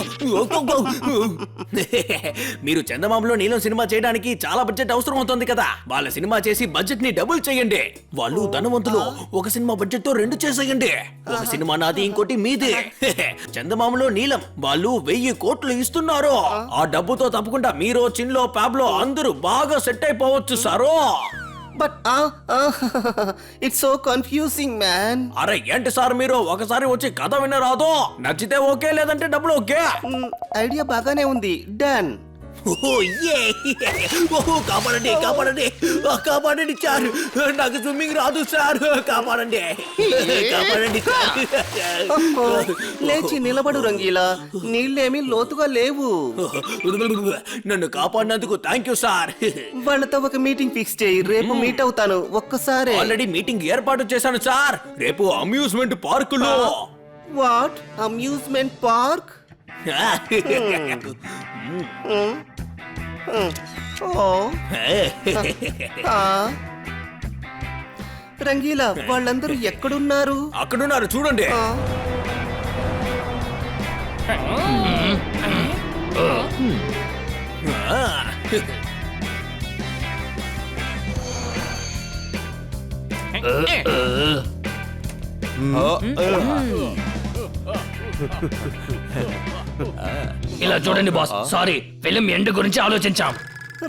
మీరు చందమామలో నీలం సినిమా చేయడానికి చాలా బడ్జెట్ అవసరం అవుతుంది కదా. వాళ్ళ సినిమా చేసి బడ్జెట్ ని డబుల్ చేయండి. వాళ్ళు ధనవంతులు. ఒక సినిమా బడ్జెట్ తో 2 చేసేయండి. ఒక సినిమా నాది, ఇంకోటి మీది. చందమామలో నీలం వాళ్ళు 1000 కోట్లు ఇస్తున్నారు. ఆ డబ్బుతో తప్పకుండా మీరు చిన్లో పాబ్లో అందరూ బాగా సెట్ అయిపోవచ్చు sir. But it's so confusing man. అరే ఏంటి సార్ మీరు ఒకసారి వచ్చి కథ వినరాదు? నచ్చితే ఓకే, లేదంటే డబ్బులు ఓకే. ఐడియా బాగానే ఉంది. డన్. కాపాడండి కాపాడండి కాపాడండి సార్, నాకు స్విమ్మింగ్ రాదు సార్, కాపాడండి కాపాడండి. లేచి నిలబడు రంగీలా, నీళ్ళేమీ లోతుగా లేవు. నన్ను కాపాడినందుకు థ్యాంక్ యూ సార్. వాళ్ళతో ఒక మీటింగ్ ఫిక్స్ చేయి. రేపు మీట్ అవుతాను. ఒక్కసారి ఆల్రెడీ మీటింగ్ ఏర్పాటు చేశాను సార్. రేపు అమ్యూజ్మెంట్ పార్కులో. What amusement park? రంగీలా, వాళ్ళందరూ ఎక్కడున్నారు? అక్కడున్నారు చూడండి. ఇలా చూడండి బాస్, సారీ, ఫిలిం ఎండ్ గురించి ఆలోచించాం.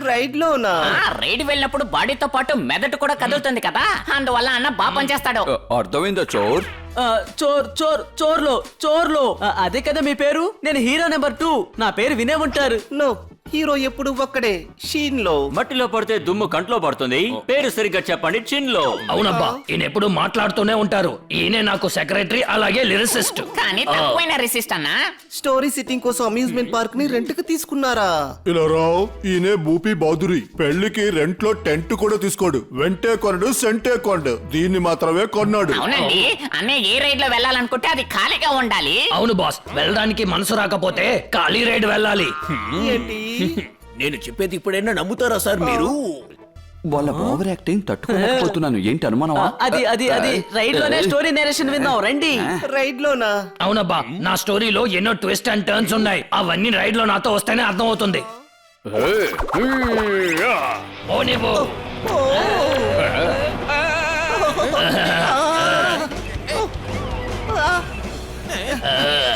రైడ్ లోనా? రైడ్ వెళ్ళినప్పుడు బాడీతో పాటు మెదడు కూడా కదులుతుంది కదా, అందువల్ల అన్న బాగా పనిచేస్తాడు. అర్థమైందా చోర్? చోర్లో అదే కదా మీ పేరు? నేను హీరో నెంబర్ 2. నా పేరు వినే ఉంటారు. నో, హీరో ఎప్పుడు ఒక్కడే, షీన్ లో. మట్టిలో పడితే దుమ్ము కంట్లో పడుతుంది. పేరు సరిగ్గా చెప్పండి, చిన్ లో. అవునబ్బా, ఈయన ఎప్పుడు మాట్లాడుతూనే ఉంటారు. ఈయనే నాకు సెక్రటరీ, అలాగే లిరిసిస్ట్. కానీ తక్కువైన రిసిస్ట్ అన్నా. స్టోరీ సిట్టింగ్ కోసం అమ్యూజ్మెంట్ పార్క్ ని రెంట్ కి తీసుకున్నారా? ఇలా రావు, ఈయనే భూపి బాదురి. పెళ్లికి రెంట్ లో టెంట్ కూడా తీసుకోడు. వెంటే కొనడు, సెంటే కొనడు. దీన్ని మాత్రమే కొన్నాడు. అవునండి, అన్నయ్య ఏ రైడ్ లో వెళ్ళాలనుకుంటే అది ఖాళీగా ఉండాలి. అవును బాస్, వెళ్ళడానికి మనసు రాకపోతే ఖాళీ రైడ్ వెళ్ళాలి. నేను చెప్పేది ఇప్పుడైనా నమ్ముతారా సార్ మీరు? వాళ్ళ ఓవర్ యాక్టింగ్ తట్టుకోలేకపోతున్నాను. ఏంటి అనుమానమా? అది రైడ్ లోనే స్టోరీ నేరేషన్ విందాం రండి. రైడ్ లోనా? అవునబ్బా, నా స్టోరీలో ఎన్నో ట్విస్ట్ అండ్ టర్న్స్ ఉన్నాయి. అవన్నీ రైడ్ లో నాతో వస్తేనే అర్థం అవుతుంది.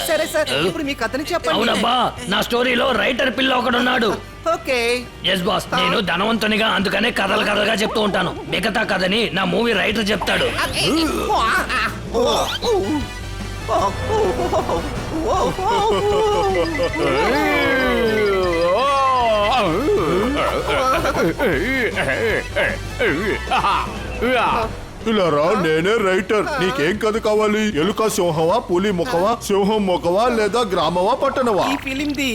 సరే సార్, ఇప్పుడు మీ కథని చెప్పండి. అవునబ్బా, నా స్టోరీలో రైటర్ పిల్ల ఒకడున్నాడు. ఓకే. ఎస్ బాస్, నేను ధనవంతునిగా, అందుకనే కథలుగా చెప్తూ ఉంటాను. మిగతా కథని నా మూవీ రైటర్ చెప్తాడు. ఇలా రా, నేనే రైటర్. నీకేం కథ కావాలి? ఎలుక సింహమా, పులి ముఖమా, సింహం ముఖమా, లేదా గ్రామమా, పట్టణమా? ఈ ఫిలిం ది.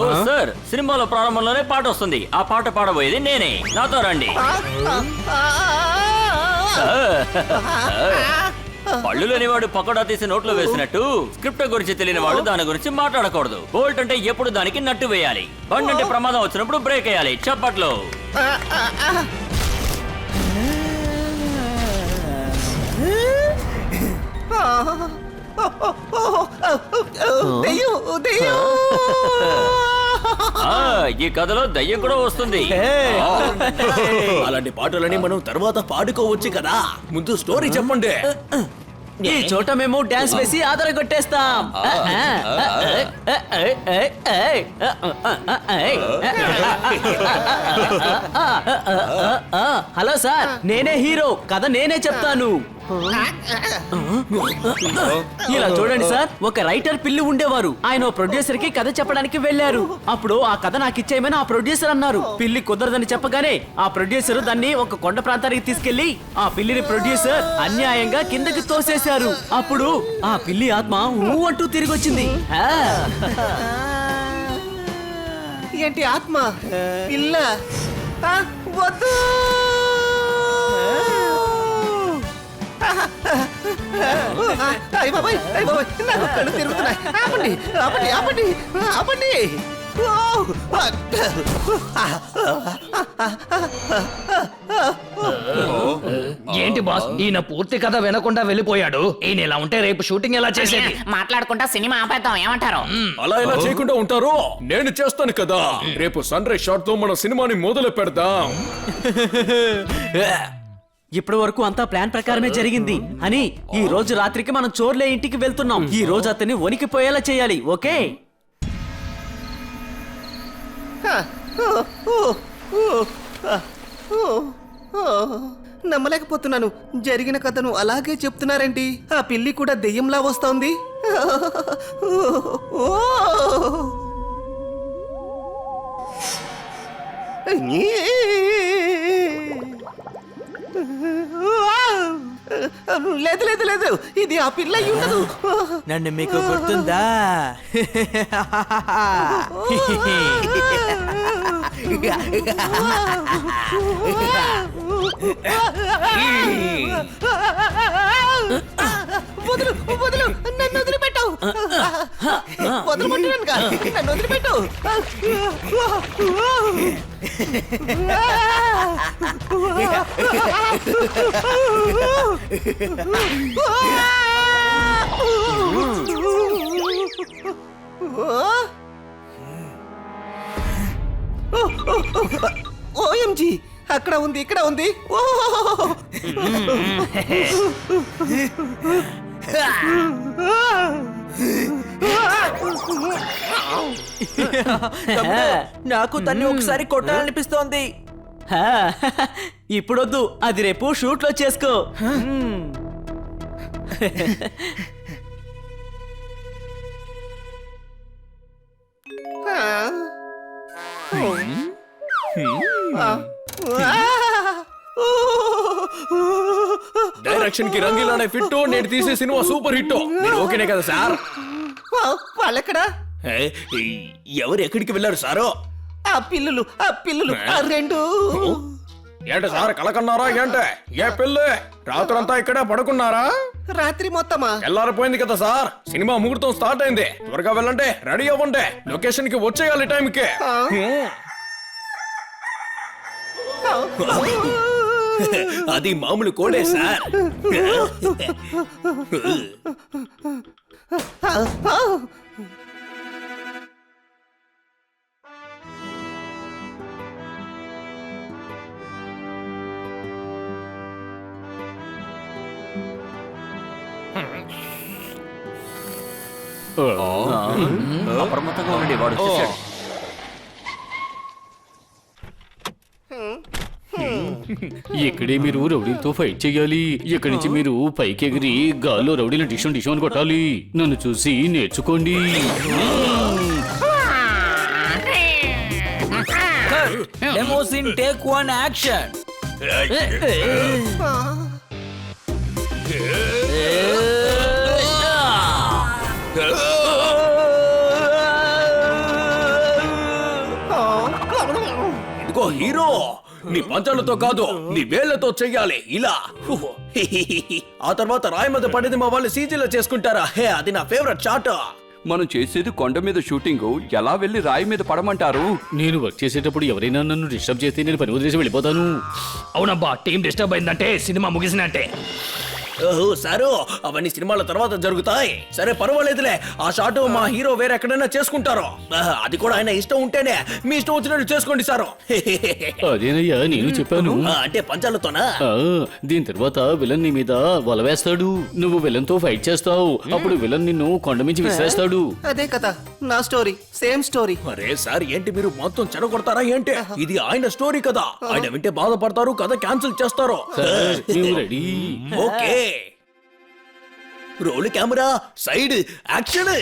ఓ సార్, సినిమాలో ప్రారంభంలోనే పాట వస్తుంది. ఆ పాట పాడబోయేది నేనే. నాతో రండి. పళ్ళు లేనివాడు పకోడా తీసి నోట్లో వేసినట్టు స్క్రిప్ట్ గురించి తెలియని వాడు దాని గురించి మాట్లాడకూడదు. బోల్ట్ అంటే ఎప్పుడు దానికి నట్టు వేయాలి. బండి అంటే ప్రమాదం వచ్చినప్పుడు బ్రేక్ వేయాలి. చప్పట్లు. ఈ కథలో దయ్యం కూడా వస్తుంది. అలాంటి పాటలని మనం తర్వాత పాడుకోవచ్చు కదా. ముందు స్టోరీ చెప్పండి. ఈ చోట మేము డాన్స్ వేసి ఆదర కొట్టేస్తాం. హలో సార్, నేనే హీరో. కథ నేనే చెప్తాను. ఇలా చూడండి సార్, ఒక రైటర్ పిల్లి ఉండేవారు. ఆయన ప్రొడ్యూసర్ కి కథ చెప్పడానికి వెళ్లారు. అప్పుడు ఆ కథ నాకు ఇచ్చేయమని ఆ ప్రొడ్యూసర్ అన్నారు. పిల్లి కుదరదని చెప్పగానే ఆ ప్రొడ్యూసర్ దాన్ని ఒక కొండ ప్రాంతానికి తీసుకెళ్లి ఆ పిల్లిని ప్రొడ్యూసర్ అన్యాయంగా కిందకి తోసేశారు. అప్పుడు ఆ పిల్లి ఆత్మ ఊ అంటూ తిరిగి వచ్చింది. ఏంటి ఆత్మ? పిల్ల? వద్దు. నాకు కళ్ళు తిరుగుతున్నాయి. ఆపండి ఆపండి ఆపండి ఆపండి. ఏంటి బాస్ ఈయన పూర్తి కథ వినకుండా వెళ్ళిపోయాడు. ఈయన ఇలా ఉంటే రేపు షూటింగ్ ఎలా చేసేది? మాట్లాడుకుంటా సినిమా ఆపేద్దాం, ఏమంటారు? అలా ఇలా చేయకుండా ఉంటారు. నేను చేస్తాను కదా. రేపు సన్ రైజ్ షాట్ తో మన సినిమాని మొదలు పెడదాం. ఇప్పటి వరకు అంతా ప్లాన్ ప్రకారమే జరిగింది అని ఈ రోజు రాత్రికి మనం చోర్లే ఇంటికి వెళ్తున్నాం. ఈ రోజు అతన్ని వణికిపోయేలా చేయాలి. ఓకే? నమ్మలేకపోతున్నాను. జరిగిన కథను అలాగే చెప్తున్నారేంటి? ఆ పిల్లి కూడా దెయ్యంలా వస్తోంది. లేదు లేదు లేదు, ఇది ఆ పిల్ల అయి ఉండదు. నన్ను మీకు గుర్తుందా? వదులు వదులు, నన్ను వదిలిపెట్టు. వదిలిపెట్టాను కాదు, నన్ను వదిలిపెట్టు. ఓఎంజీ, అక్కడ ఉంది, ఇక్కడ ఉంది. నాకు తన్ని ఒకసారి కొట్టాలనిపిస్తోంది. ఇప్పుడొద్దు, అది రేపు షూట్ లో చేసుకో. డైరెక్షన్ కి రంగిలానే ఫిట్. నేను తీసే సినిమా సూపర్ హిట్. మీరు ఓకేనే కదా సార్? వాళ్ళెక్కడా? ఎవరు ఎక్కడికి వెళ్ళారు సారు? ఆ పిల్లులు ఆ రెండు. ఏంట సార్ కలకన్నారా? ఏంటే ఏ పిల్లి? రాత్రంతా ఇక్కడే పడుకున్నారా? రాత్రి మొత్తమా? తెల్లారిపోయింది కదా సార్. సినిమా ముహూర్తం స్టార్ట్ అయింది. త్వరగా వెళ్ళండి, రెడీ అవ్వండి. లొకేషన్ కి వచ్చేయాలి టైంకి. అది మామూలు కోడే సార్. అప్రమత్తంగా ఉండండి, వాడు వచ్చేసాడు. ఇక్కడే మీరు రౌడీలతో ఫైట్ చేయాలి. ఇక్కడి నుంచి మీరు పైకి ఎగిరి గాల్లో రౌడీలను డిషం డిషం అని కొట్టాలి. నన్ను చూసి నేర్చుకోండి. డెమోసిన్ టేక్ 1 యాక్షన్. ఇదిగో హీరో, నీ పంచాలతో కాదు, నీ వేళ్లతో చెయ్యాలి ఇలా. ఆ తర్వాత రాయి మీద పడేది మా వాళ్ళు సీజీలో చేసుకుంటారా? హే, అది నా ఫేవరెట్ షాట్. మనం చేసేది కొండ మీద షూటింగ్, ఎలా వెళ్ళి రాయి మీద పడమంటారు? నేను వర్క్ చేసేటప్పుడు ఎవరైనా నన్ను డిస్టర్బ్ చేస్తే నేను పని వదిలేసి వెళ్ళిపోతాను. అవునబ్బా, టీం డిస్టర్బ్ అయిందంటే సినిమా ముగిసినట్టే. ఓహో సారు, అవన్నీ సినిమాల తర్వాత జరుగుతాయి. సరే పర్వాలేదులే. ఆ షాట్ మా హీరో వేరే ఎక్కడైనా చేసుకుంటారో. అది కూడా ఆయన ఇష్టం ఉంటేనే. మీ ఇష్టం వచ్చినట్టు చేసుకోండి సారు. అదేనయ్యా నేను చెప్పాను. అంటే పంచాలతోనా? దీని తర్వాత విలన్ నీ మీద వల వేస్తాడు. నువ్వు విలన్ తో ఫైట్ చేస్తావు. అప్పుడు విలన్ నిన్ను కొండ మించి విసిరేస్తాడు. అదే కదా నా స్టోరీ, సేమ్ స్టోరీ. అరే సార్, ఏంటి మీరు మొత్తం చెడగొడతారా ఏంటి? ఇది ఆయన స్టోరీ కదా. ఆయన వింటే బాధపడతారు, కథ క్యాన్సిల్ చేస్తారు. Ready? Okay, roll camera, side action.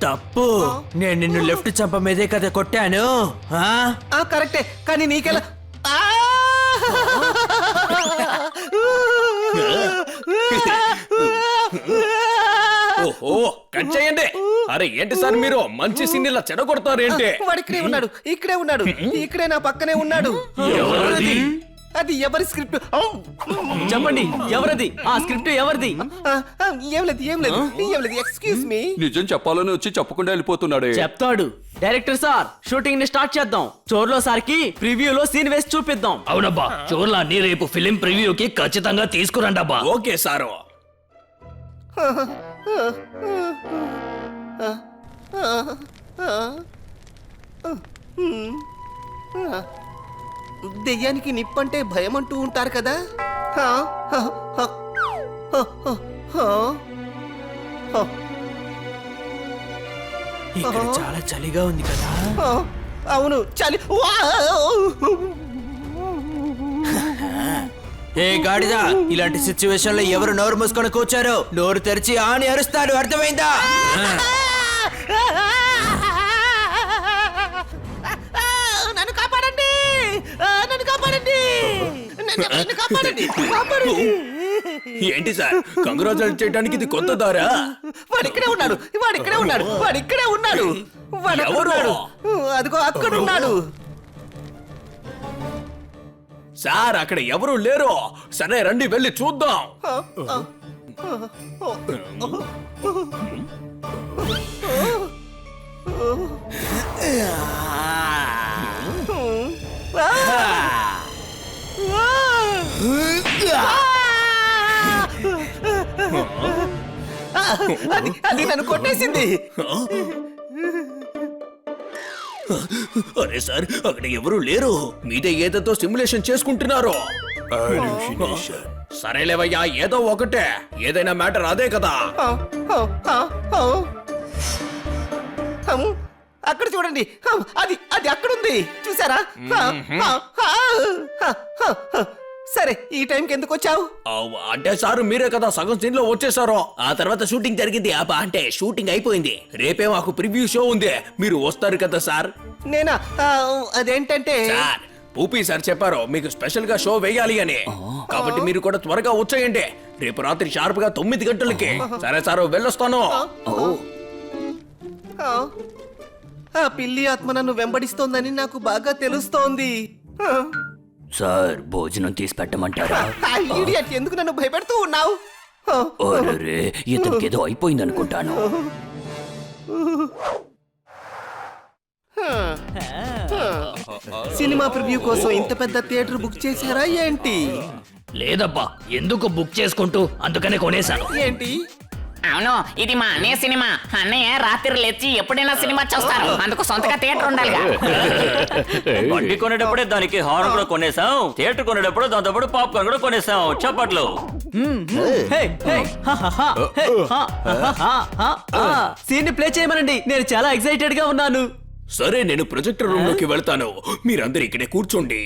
తప్పు నేను నిన్ను లెఫ్ట్ చంప మీదే కదా కొట్టాను కరెక్టే, కానీ నీకెలా ఓహో కట్ చేయండి. అరే ఏంటి సార్ మీరు మంచి సీన్ ఇలా చెడగొడతారు ఏంటి? వాడు ఇక్కడే ఉన్నాడు, ఇక్కడే ఉన్నాడు, ఇక్కడే నా పక్కనే ఉన్నాడు. అది ఎవరి స్క్రిప్ట్? చెప్పండి, ఎవరది? ఆ స్క్రిప్ట్ ఎవరిది? ఏం లేదు. Excuse me. నిజం చెప్పాలని వచ్చి చెప్పకుండా వెళ్ళిపోతున్నాడే. చెప్తాడు. డైరెక్టర్ సార్, షూటింగ్ ని స్టార్ట్ చేద్దాం. చోర్లో సార్కి ప్రివ్యూలో సీన్ వేసి చూపిద్దాం. అవునబ్బా, చోర్లాన్ని రేపు ఫిలిం ప్రివ్యూకి ఖచ్చితంగా తీసుకురండి అబ్బా. Okay sir. దెయ్యానికి నిప్పంటే భయం అంటూ ఉంటారు కదా. ఇక్కడ చాలా చలిగా ఉంది కదా. అవును, చలి. ఏ గాడిద, ఇలాంటి సిచ్యువేషన్ లో ఎవరు నోరు మూసుకొని కూర్చారు? నోరు తెరిచి ఆని అరుస్తాడు, అర్థమైందా? నన్ను కాపాడండి, నన్ను కాపాడండి, నన్ను కాపాడండి. ఏంటి సార్, కంగ్రాచులేట్ చేయడానికి ఇది కొత్త దారా? వాడు ఇక్కడే ఉన్నాడు. ఎవరు? అదిగో అక్కడ ఉన్నాడు. సార్ అక్కడ ఎవరు లేరు. సరే రండి వెళ్ళి చూద్దాం. అది నన్ను కొట్టేసింది. అరే సార్, అక్కడ ఎవరు లేరు. మీదే ఏదో సిమ్యులేషన్ చేసుకుంటున్నారు. సరేలేవయ్యా, ఏదో ఒకటే. ఏదైనా మ్యాటర్ అదే కదా. అక్కడ చూడండి, అది అక్కడుంది, చూసారా? సరే, ఈ టైంకి ఎందుకు వచ్చావు? అంటే సార్ మీరే కదా సగం సీన్ లో వచ్చేసారు. ఆ తర్వాత షూటింగ్ జరిగింది. అంటే షూటింగ్ అయిపోయింది. రేపే మాకు ప్రివ్యూ షో ఉంది. మీరు వస్తారు కదా సార్? నేనా? అదేంటంటే సార్, పూపీ సార్ చెప్పారు మీకు స్పెషల్ గా షో వేయాలి అని. కాబట్టి మీరు కూడా త్వరగా వచ్చేయండి. రేపు రాత్రి షార్ప్ గా 9 గంటలకి. సరే సార్, వెళ్ళొస్తాను. ఆ పిల్లి ఆత్మ నన్ను వెంబడిస్తోందని నాకు బాగా తెలుస్తోంది. సార్, భోజనం తీసి పెట్టమంటారా? ఇడియట్, ఎందుకు నన్ను భయపెడుతూ ఉన్నావు? ఇతనికి ఏదో అయిపోయింది అనుకుంటాను. సినిమా ప్రివ్యూ కోసం ఇంత పెద్ద థియేటర్ బుక్ చేశారా ఏంటి? లేదబ్బా, ఎందుకు బుక్ చేసుకుంటూ, అందుకనే కొనేశాను. ఏంటి? అవును, ఇది మా అన్నయ్య సినిమా. అన్నయ్య రాత్రి లేచి ఎప్పుడైనా సినిమా చూస్తారు. అందుకు సొంతగా థియేటర్ ఉండాలిగా. బండి కొనేటప్పుడే దానికి హార్న్ కూడా కొనేసాం. థియేటర్ కొనేటప్పుడు దాంతో పాటు పాప్కార్న్ కూడా కొనేసాం. చప్పట్లు. సీన్ ప్లే చేయమనండి, నేను చాలా ఎక్సైటెడ్ గా ఉన్నాను. సరే, నేను ప్రొజెక్టర్ రూమ్ లోకి వెళ్తాను. మీరందరూ ఇక్కడే కూర్చోండి.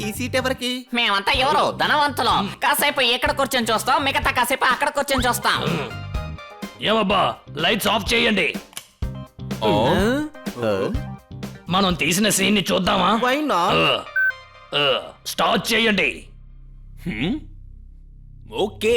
ఈ సీట్ ఎవరికి? మేమంతా ఎవరు ధనవంతులు. కాసేపు ఇక్కడ కూర్చొని చూస్తాం, మిగతా కాసేపు అక్కడ కూర్చొని చూస్తాం. ఏమబ్బా, లైట్స్ ఆఫ్ చేయండి. మనం తీసిన సీన్ ని చూద్దామా? స్టార్ట్ చేయండి. ఓకే.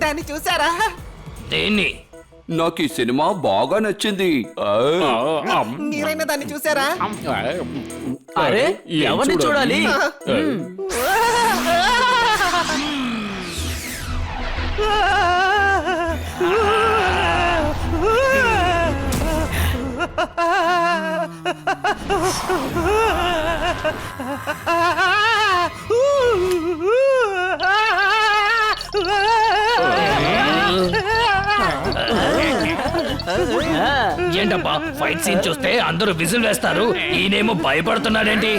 దాన్ని చూసారా? దేన్ని? నాకు ఈ సినిమా బాగా నచ్చింది. మీరైనా దాన్ని చూసారా? అరే ఎవరిని చూడాలి? ఏంటబ్బా ఫైట్ సీన్ చూస్తే అందరూ విజిల్ వేస్తారు, ఈయనేమో భయపడుతున్నాడేంటి?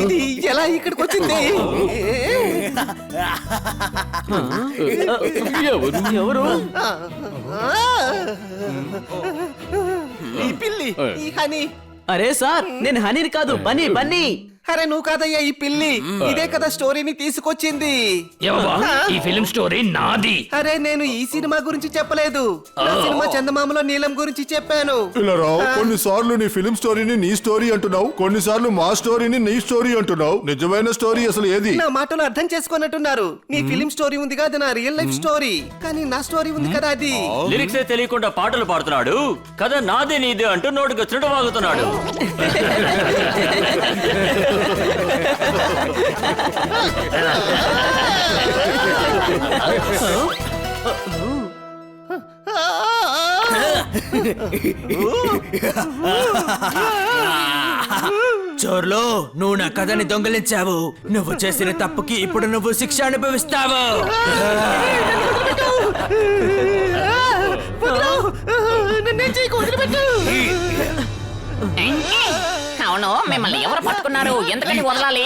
ఇది ఎలా ఇక్కడికి వచ్చింది? ఎవరు? ఈ పిల్లి, ఈ హనీ. అరే సార్, నేను హనీని కాదు, బన్నీ బన్నీ. అరే నువ్వు కాదయ్యా ఈ పిల్లి. ఇదే కదా స్టోరీని తీసుకొచ్చింది. ఈ ఫిలిం స్టోరీ నాది. అరే నేను ఈ సినిమా గురించి చెప్పలేదు, నా సినిమా చందమామలో నీలం గురించి చెప్పాను. పిల్లరావు, కొన్నిసార్లు నీ ఫిలిం స్టోరీని నీ స్టోరీ అంటున్నావు, కొన్నిసార్లు మా స్టోరీని నీ స్టోరీ అంటున్నావు. నిజమైన స్టోరీ అసలు ఏది? నా మాటలు అర్థం చేసుకున్నట్టున్నారు. నీ ఫిలిం స్టోరీ ఉంది కదా, అది నా రియల్ లైఫ్ స్టోరీ. కానీ నా స్టోరీ ఉంది కదా, అది లిరిక్సే తెలియకుండా పాటలు పాడుతున్నాడు కదా, నాదే నీదే అంటూ నోటికి వచ్చినట్టు వాగుతున్నాడు. చోర్లో నువ్వు నా కథని దొంగలించావు. నువ్వు చేసిన తప్పుకి ఇప్పుడు నువ్వు శిక్ష అనుభవిస్తావు. అవును, మిమ్మల్ని ఎవరు పట్టుకున్నారు? ఎందుకని వదలాలి?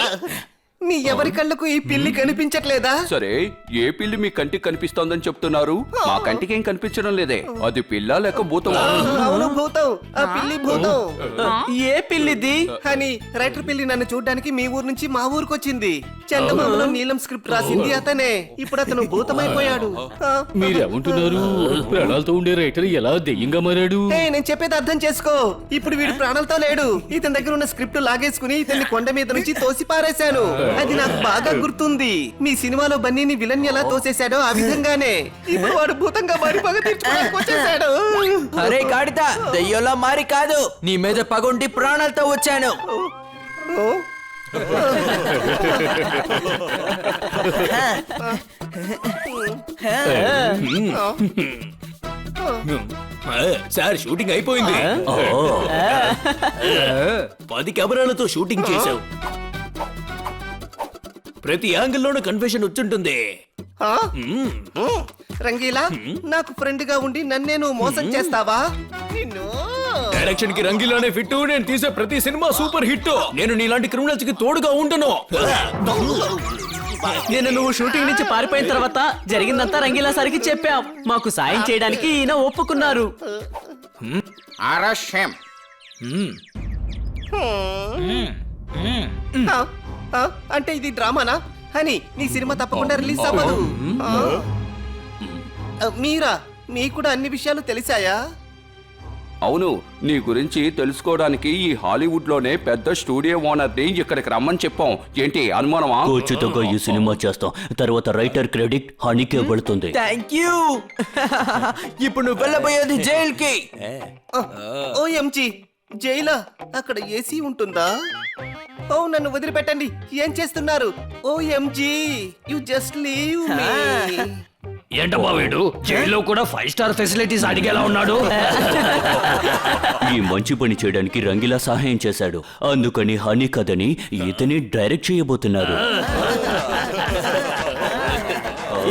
మీ ఎవరి కళ్ళకు ఈ పిల్లి కనిపించట్లేదా? సరే, ఏ పిల్లి మీ కంటికి కనిపిస్తోందని చెప్తున్నారు? మా కంటికి ఏం కనిపించడం లేదే. అది పిల్ల లేక భూతం? అవును భూతం, ఆ పిల్లి భూతం. ఏ పిల్లిది? అని రైటర్ పిల్లి నన్ను చూడ్డానికి మీ ఊరు నుంచి మా ఊరికి వచ్చింది. చందమామలో నీలం స్క్రిప్ట్ రాసింది అతనే. ఇప్పుడు అతను భూతమైపోయాడు. మీరేమంటున్నారు? ప్రాణాలతో ఉండే రైటర్ ఎలా దెయ్యంగా మారాడు? నేను చెప్పేది అర్థం చేసుకో. ఇప్పుడు వీడు ప్రాణాలతో లేడు. ఇతని దగ్గర ఉన్న స్క్రిప్ట్ లాగేసుకుని ఇతన్ని కొండ మీద నుంచి తోసి పారేశాను. అది నాకు బాగా గుర్తుంది. మీ సినిమాలో బన్నీని విలన్ ఎలా తోసేశాడో ఆ విధంగానే ఇప్పుడు వాడు భూతంగా మారి పగ తీర్చుకోవడానికి వచ్చేసాడు. అరే గాడిద, దయ్యంలో మారి కాదు, నీ మీద పగుండి ప్రాణాలతో వచ్చాను. సార్, షూటింగ్ అయిపోయింది. 10 కెమెరాలతో షూటింగ్ చేశావు. ప్రతి యాంగిల్లోనూ కన్ఫెషన్ వచ్చుంటుంది. రంగీలా, నాకు ఫ్రెండ్ గా ఉండి నన్నే నువ్వు మోసం చేస్తావా? నిన్ను డైరెక్షన్ కి రంగిలానే ఫిట్. నేను తీసే ప్రతి సినిమా సూపర్ హిట్. నేను నీలాంటి క్రిమినల్స్ కి తోడుగా ఉండను. నేను నువ్వు షూటింగ్ నుంచి పారిపోయిన తర్వాత జరిగిందంతా రంగీలా సారికి చెప్పాం. మాకు సాయం చేయడానికి ఈయన ఒప్పుకున్నారు. అంటే ఇది డ్రామానా? అని నీ సినిమా తప్పకుండా రిలీజ్ అవ్వదు. మీరా, మీకు కూడా అన్ని విషయాలు తెలిసాయా? అవును, నీ గురించి తెలుసుకోవడానికి ఈ హాలీవుడ్ లోనే పెద్ద స్టూడియో ఓనర్ ని ఇక్కడికి రమ్మని చెప్పాం. ఏంటి అనుమానమా? ఖచ్చితంగా ఈ సినిమా చేస్తాం. తర్వాత రైటర్ క్రెడిట్ హనీకే పడుతుంది. Thank you. ఇప్పుడు నువ్వు వెళ్ళబోయేది జైలుకి. ఓఎంజీ, జైలా? అక్కడ ఏసీ ఉంటుందా? ఓ, నన్ను వదిలిపెట్టండి. ఏం చేస్తున్నారు? OMG, you just leave me. ఏంటబ్బా వీడు జైల్లో కూడా 5 స్టార్ ఫెసిలిటీస్ అడిగేలా ఉన్నాడు. ఈ మంచి పని చేయడానికి రంగిలా సహాయం చేశాడు. అందుకని హనీ కథని ఇతని డైరెక్ట్ చేయబోతున్నారు.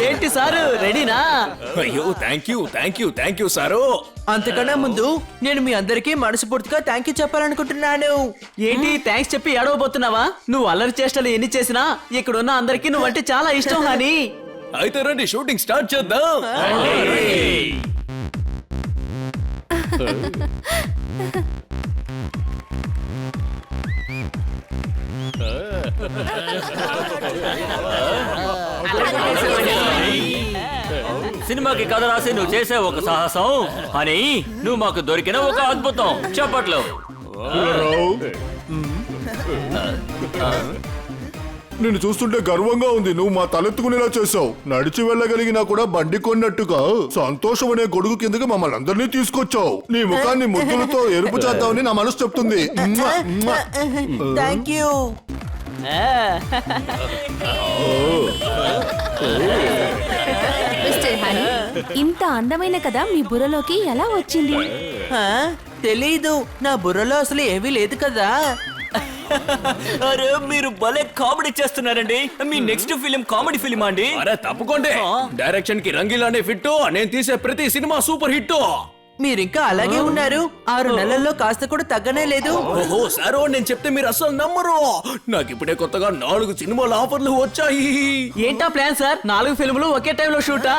ఏంటి సారు రెడీనా? అయ్యో థ్యాంక్ యూ సారు. అంతకన్నా ముందు నేను మీ అందరికీ మనస్ఫూర్తిగా థ్యాంక్ యూ చెప్పాలనుకుంటున్నాను. ఏంటి థ్యాంక్స్ చెప్పి ఏడవబోతున్నావా? నువ్వు అల్లరి చేష్టలు ఎన్ని చేసినా ఇక్కడున్న అందరికీ నువ్వంటే చాలా ఇష్టం హనీ. అయితే రండి షూటింగ్ స్టార్ట్ చేద్దాం. సినిమాకి కథ రాసి నువ్వు చేసే ఒక సాహసం అని నువ్వు మాకు దొరికిన ఒక అద్భుతం. చెప్పట్లు. నిన్ను చూస్తుంటే గర్వంగా ఉంది. నువ్వు మా తలెత్తుకునేలా చేసావు. నడిచి వెళ్ళగలిగినా కూడా బండి కొన్నట్టుగా సంతోషం అనే గొడుగు కిందకి మమ్మల్ని అందరినీ తీసుకొచ్చావు. నీ ముఖాన్ని ముద్దులతో ఎరుపు చేద్దామని నా మనసు చెప్తుంది. Thank you. మిస్టర్ హనీ, ఇంత అందమైన కథ మీ బుర్రలోకి ఎలా వచ్చింది? తెలీదు, నా బుర్రలో అసలు ఏమీ లేదు కదా. అరే మీరు భలే కామెడీ చేస్తున్నారండి. మీ నెక్స్ట్ ఫిలిం కామెడీ ఫిలిం అండి? అరే తప్పకుండా. డైరెక్షన్ కి రంగీలానే ఫిట్. నేను తీసే ప్రతి సినిమా సూపర్ హిట్. మీరింకా అలాగే ఉన్నారు. 6 నెలల్లో కాస్త కూడా తగ్గనే లేదు. ఓహో సారో, నేను చెప్తే మీరు అసలు నమ్మరు. నాకు ఇప్పుడే కొత్తగా 4 సినిమాల ఆఫర్లు వచ్చాయి. ఏంటా ప్లాన్ సార్? 4 ఫిల్ములు ఒకే టైంలో షూటా?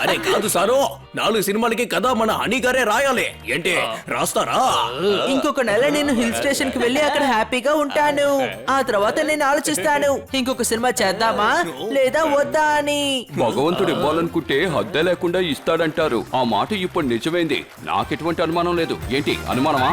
అరే కాదు సారో, 4 సినిమాలకి కథ మన హనీ గారే రాయాలి. ఏంటి రాస్తారా? ఇంకొక నెల నేను హిల్ స్టేషన్ కి వెళ్ళి అక్కడ హ్యాపీగా ఉంటాను. ఆ తర్వాత నేను ఆలోచిస్తాను ఇంకొక సినిమా చేద్దామా లేదా వద్దా అని. భగవంతుడు ఇవ్వాలనుకుంటే హద్దే లేకుండా ఇస్తాడంటారు. ఆ మాట ఇప్పుడు నిజమైంది. నాకెటువంటి అనుమానం లేదు. ఏంటి అనుమానమా?